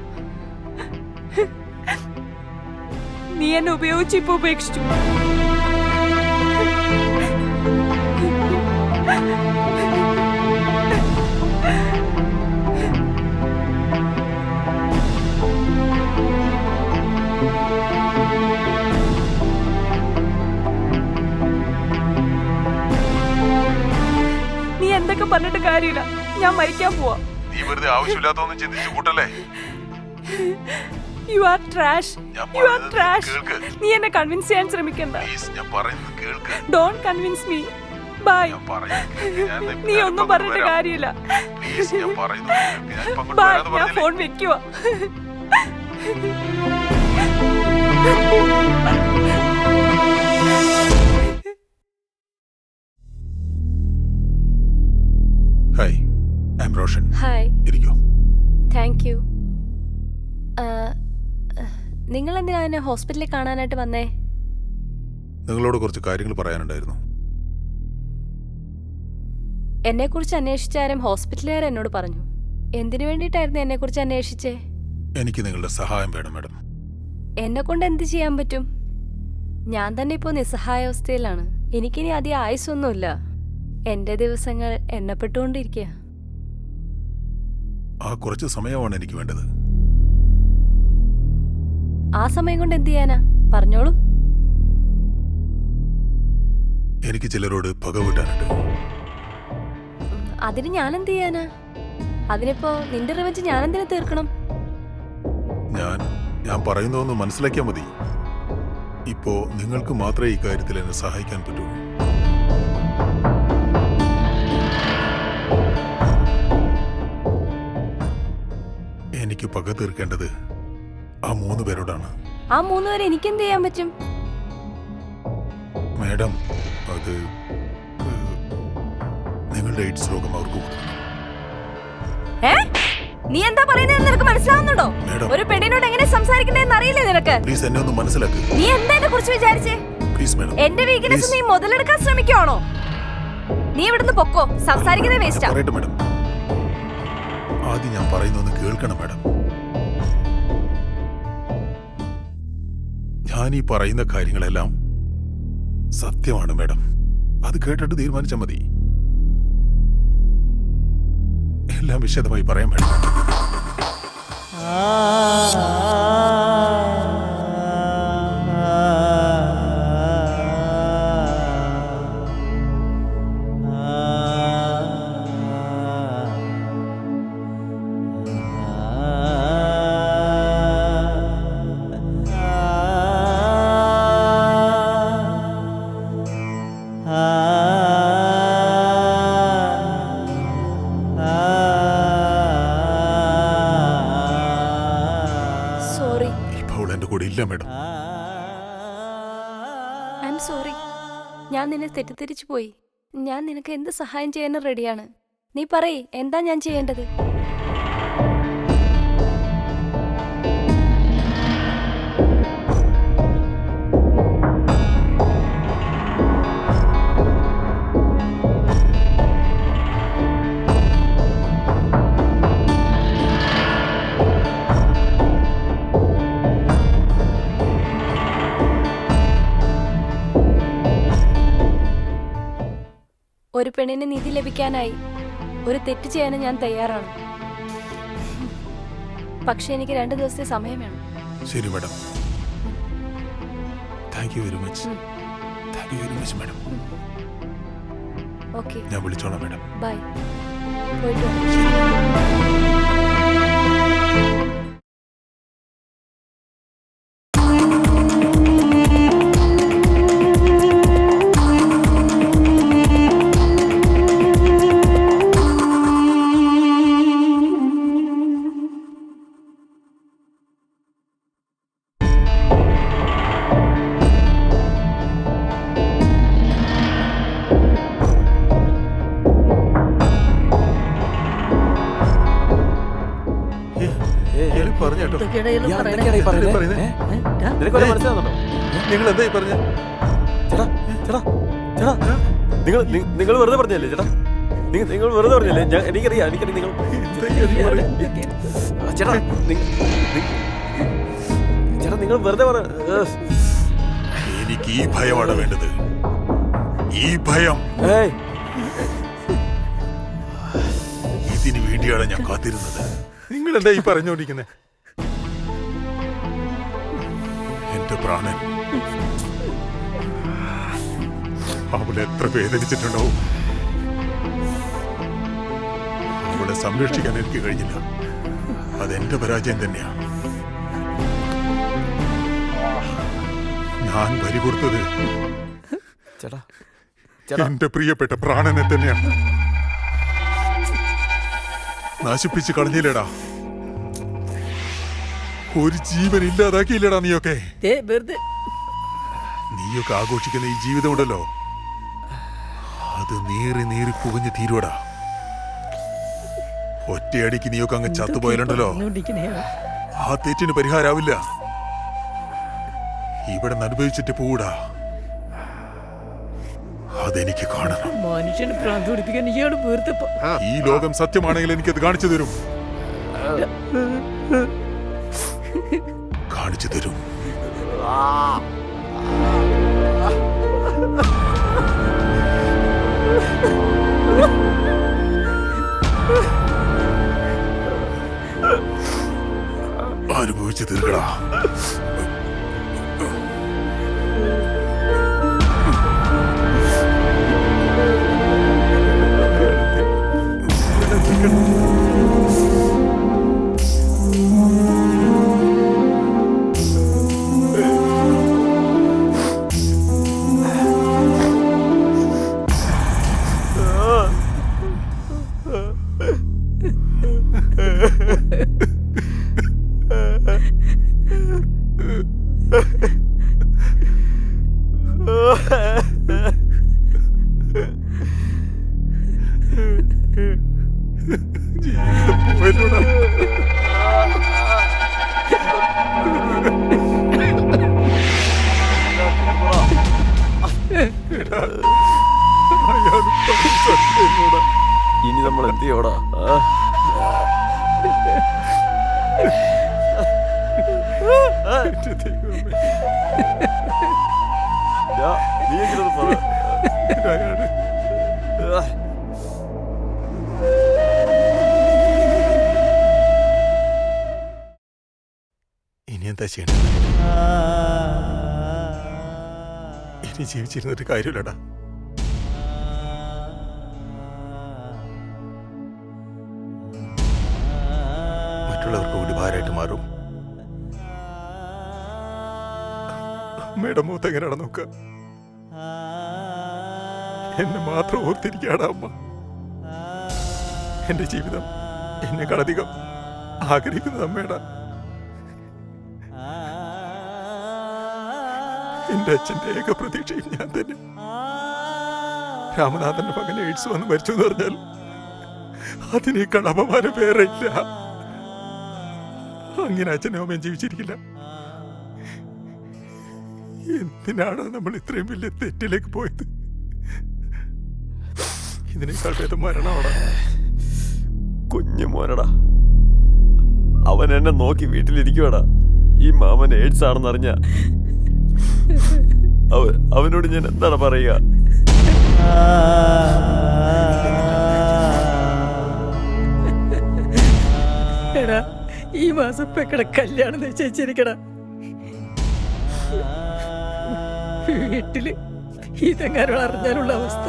നീ എന്നെ ഉപയോഗിച്ച് ഇപ്പൊ ഉപേക്ഷിച്ചു. നീ എന്തൊക്കെ പറഞ്ഞിട്ട് കാര്യമില്ല, ഞാൻ മരിക്കാൻ പോവാ. നീ വെറുതെ ആവശ്യമില്ലാത്തൊന്നും ചിന്തിച്ചു കൂട്ടല്ലേ. You are trash. You are trash. നീ എന്നെ കൺവിൻസ് ചെയ്യാൻ ശ്രമിക്കണ്ട. Don't convince me. Bye. നീ ഒന്നും പറഞ്ഞിട്ട് കാര്യമില്ല. Bye. ഞാൻ ഫോൺ വെക്കുവാ. Hi, I am Roshan. Hi. ഇരിക്കൂ. Thank you. നിങ്ങൾ എന്തിനാ എന്നെ ഹോസ്പിറ്റലിൽ കാണാനായിട്ട് വന്നേ? നിങ്ങളോട് കുറച്ച് കാര്യങ്ങൾ പറയാനുണ്ടായിരുന്നു. എന്നെക്കുറിച്ച് അന്വേഷിച്ചാരും ഹോസ്പിറ്റലുകാർ എന്നോട് പറഞ്ഞു. എന്തിനു വേണ്ടിയിട്ടായിരുന്നു എന്നെക്കുറിച്ച് അന്വേഷിച്ചേ? എനിക്ക് നിങ്ങളുടെ സഹായം വേണം മാഡം. എന്നെ കൊണ്ട് എന്ത് ചെയ്യാൻ പറ്റും? ഞാൻ തന്നെ ഇപ്പോൾ നിസ്സഹായാവസ്ഥയിലാണ്. എനിക്കിനി അധികം ആയുസ്സൊന്നുമില്ല. എൻ്റെ ദിവസങ്ങൾ എണ്ണപ്പെട്ടുകൊണ്ടിരിക്കുക. ആ കുറച്ച് സമയമാണ് എനിക്ക് വേണ്ടത്. ആ സമയം കൊണ്ട് എന്ത് ചെയ്യാനാ? പറഞ്ഞോളൂ. എനിക്ക് ചിലരോട് പക വീട്ടാനുണ്ട്. അതിന് ഞാൻ എന്ത് ചെയ്യാനാ? അതിനിപ്പോ നിന്റെ റിവഞ്ച് ഞാൻ എന്തിനു തീർക്കണം? ഞാൻ പറയുന്നതൊന്ന് മനസ്സിലാക്കിയാൽ മതി. ഇപ്പോ നിങ്ങൾക്ക് മാത്രമേ ഈ കാര്യത്തിൽ എന്നെ സഹായിക്കാൻ പറ്റൂ. എനിക്ക് പക തീർക്കേണ്ടത് ആ 3 പേരോടാണ്. ആ 3 പേരെ എനിക്ക് എന്ത് ചെയ്യാൻ പറ്റും? മാഡം, അത് നിങ്ങളുടെ എയ്ഡ്സ് രോഗം അവർക്ക് കൊടുക്കണം. നീ എന്താ പറയുന്നത് നിനക്ക് മനസ്സിലാവുന്നുണ്ടോ? മാഡം, ഒരു പെണ്ണിനോട് എങ്ങനെ സംസാരിക്കണ്ടേന്ന് അറിയില്ലേ നിനക്ക്? പ്ലീസ് എന്നെ ഒന്ന് മനസ്സിലാക്ക്. നീ എന്താ എന്നെ കുറിച്ച് വിചാരിച്ചേ? Please madam. എന്റെ വീക്ക്നെസ് നീ മുതലെടുക്കാൻ ശ്രമിക്കുവാണോ? നീ ഇവിടുന്ന് പൊക്കോ, സംസാരിക്കുന്നത് വേസ്റ്റാ. പറയട്ടെ മാഡം, ആദ്യം ഞാൻ പറയുന്നൊന്ന് കേൾക്കണം മാഡം. ഞാൻ ഈ പറയുന്ന കാര്യങ്ങളെല്ലാം സത്യമാണ് മാഡം. അത് കേട്ടിട്ട് തീരുമാനിച്ചാൽ മതി. എല്ലാം വിശദമായി പറയാൻ മാഡം. സോറി. ഇപ്പോൾ അവൾ എന്റെ കൂടെ ഇല്ല മാഡം. I am sorry. ഞാൻ നിന്നെ തെറ്റിദ്ധരിച്ചു പോയി. ഞാൻ നിനക്ക് എന്ത് സഹായം ചെയ്യാനും റെഡിയാണ്. നീ പറയ്, എന്താ ഞാൻ ചെയ്യേണ്ടത്? ഒരു പെണ്ണിന് നീതി ലഭിക്കാനായി ഒരു തെറ്റ് ചെയ്യാനും ഞാൻ തയ്യാറാണ്. പക്ഷെ എനിക്ക് 2 ദിവസത്തെ സമയം വേണം. ശരി madam. Thank you very much. Thank you very much madam. Okay, ഞാൻ വിളിച്ചോളാം മാഡം. ബൈ. പോയിട്ട് വാ. പറഞ്ഞോ. മനസ്സിലാവുന്നുണ്ടോ? നിങ്ങൾ എന്തായി പറഞ്ഞ? ചേട്ടാ ചേട്ടാ ചേട്ടാ, നിങ്ങൾ വെറുതെ പറഞ്ഞല്ലേ ചേട്ടാ? നിങ്ങൾ വെറുതെ പറഞ്ഞല്ലേ? എനിക്കറിയാം നിങ്ങൾ ചേട്ടാ ചേട്ടാ നിങ്ങൾ വെറുതെ പറ. എനിക്ക് ഈ ഭയമാണ് വേണ്ടത്. ഈ ഭയം. ഇതിനു വേണ്ടിയാണ് ഞാൻ കാത്തിരുന്നത്. നിങ്ങൾ എന്താ ഈ പറഞ്ഞോണ്ടിരിക്കുന്നത്? എന്റെ പ്രാണൻ അവളെ എത്ര വേദനിച്ചിട്ടുണ്ടാവും. അവളെ സംരക്ഷിക്കാൻ എനിക്ക് കഴിഞ്ഞില്ല. അതെന്റെ പരാജയം തന്നെയാ. ഞാൻ ബലി കൊടുത്തത് ചേട്ടാ എന്റെ പ്രിയപ്പെട്ട പ്രാണനെ തന്നെയാണ്. നശിപ്പിച്ച് കളഞ്ഞില്ലേടാ. ഒരു ജീവൻ ഇല്ലാതാക്കിയില്ലടാ നീയൊക്കെ. നീയൊക്കെ ആഘോഷിക്കുന്ന ഈ ജീവിതം ഉണ്ടല്ലോ, അത് നീറി നീറി പുകഞ്ഞ് തീരുവടാ. ഒറ്റയടിക്ക് നീയൊക്കെ അങ്ങ് ചത്തുപോയാലുണ്ടല്ലോ, ആ തെറ്റിന് പരിഹാരാവില്ല. ഇവിടെ അനുഭവിച്ചിട്ട് പോകൂടാ. അതെനിക്ക് കാണണം. മനുഷ്യന് ഭ്രാന്ത് പിടിപ്പിക്കാൻ ഇയാള് വീർത്തപ്പോ ഈ ലോകം സത്യമാണെങ്കിൽ എനിക്കത് കാണിച്ചു തരും. കാണിച്ചു തരും. അനുഭവിച്ചു തീർക്കടാ. അയാൾ പറഞ്ഞ സത്യമോടാ. ഇനി നമ്മൾ എന്ത് ചെയ്യോടാ? എന്റെ ദൈവമേ. നീ എങ്കിലും പറ. അയാള് ഇനി എന്താ ചെയ്യണം? ഇനി ജീവിച്ചിരുന്നിട്ട് കാര്യമില്ലടാ. മറ്റുള്ളവർക്ക് കൂടി ഭാരമായിട്ട് മാറും. അമ്മയുടെ മുഖത്ത് എങ്ങനെയാണ് നോക്കുക? എന്നെ മാത്രം ഓർത്തിരിക്കുകയാണ് അമ്മ. എന്റെ ജീവിതം എന്നെക്കാളധികം ആഗ്രഹിക്കുന്നത് അമ്മയുടെ. എന്റെ അച്ഛന്റെ ഏക പ്രതീക്ഷയും ഞാൻ തന്നെ. രാമനാഥന്റെ മകൻ എയ്ഡ്സ് വന്ന് മരിച്ചു എന്ന് പറഞ്ഞാൽ അതിനേക്കാൾ അപമാനം വേറെ ഇല്ല. അങ്ങനെ അച്ഛനും അമ്മയും ജീവിച്ചിരിക്കില്ല. എന്തിനാണ് നമ്മൾ ഇത്രയും വലിയ തെറ്റിലേക്ക് പോയത്? ഇതിനേക്കാൾ ഭേദം മരണമാണ്. കുഞ്ഞു മോനടാ, അവൻ എന്നെ നോക്കി വീട്ടിലിരിക്കുവാടാ. ഈ മാമൻ എയ്ഡ്സ് ആണെന്ന് അറിഞ്ഞ അവനോട് ഞാൻ എന്താണ് പറയുക? എടാ, ഈ മാസം പെക്കട കല്യാണം നിശ്ചയിച്ചിരിക്കടാ. വീട്ടില് ഇതെങ്ങാനും അറിഞ്ഞാലുള്ള അവസ്ഥ.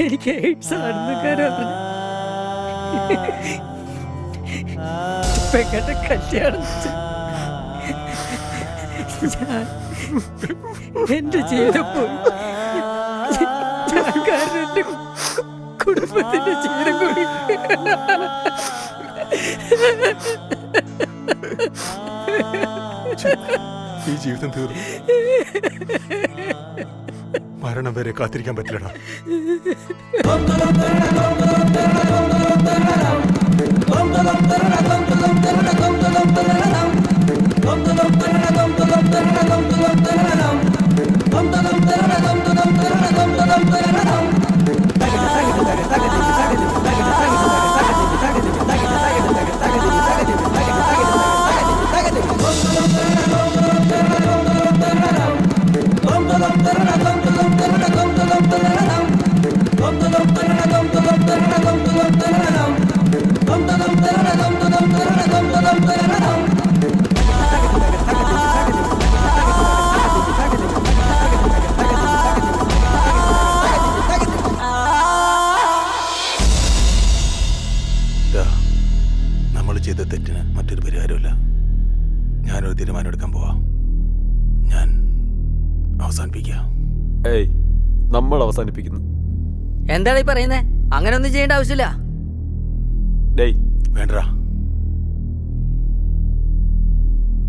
എനിക്ക് എയ്ഡ്സ് ആണെന്ന് അറിഞ്ഞു പെക്കട കല്യാണം എന്റെ ജീവിതം പോയി. ഞാൻ കാരണം എന്റെ കുടുംബത്തിന്റെ ജീവിതം കൂടി. ഈ ജീവിതം തീർന്നു. മരണം വരെ കാത്തിരിക്കാൻ പറ്റില്ലടാ. നമ്മൾ ചെയ്ത തെറ്റിന് മറ്റൊരു പരിഹാരമില്ല. ഞാനൊരു തീരുമാനം എടുക്കാൻ പോവാ. ഞാൻ അവസാനിപ്പിക്കാം. ഏയ്, നമ്മൾ അവസാനിപ്പിക്കുന്നു. എന്താണ് ഈ പറയുന്നേ? അങ്ങനെ ഒന്നും ചെയ്യേണ്ട ആവശ്യമില്ല. ഡേയ്, വേണ്ടടാ.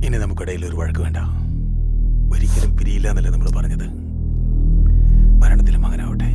ഇനി നമുക്കിടയിൽ ഒരു വഴക്ക് വേണ്ട. ഒരിക്കലും പിരിയില്ല എന്നല്ലേ നമ്മൾ പറഞ്ഞത്. മരണത്തിലും അങ്ങനെ ആവട്ടെ.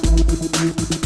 you.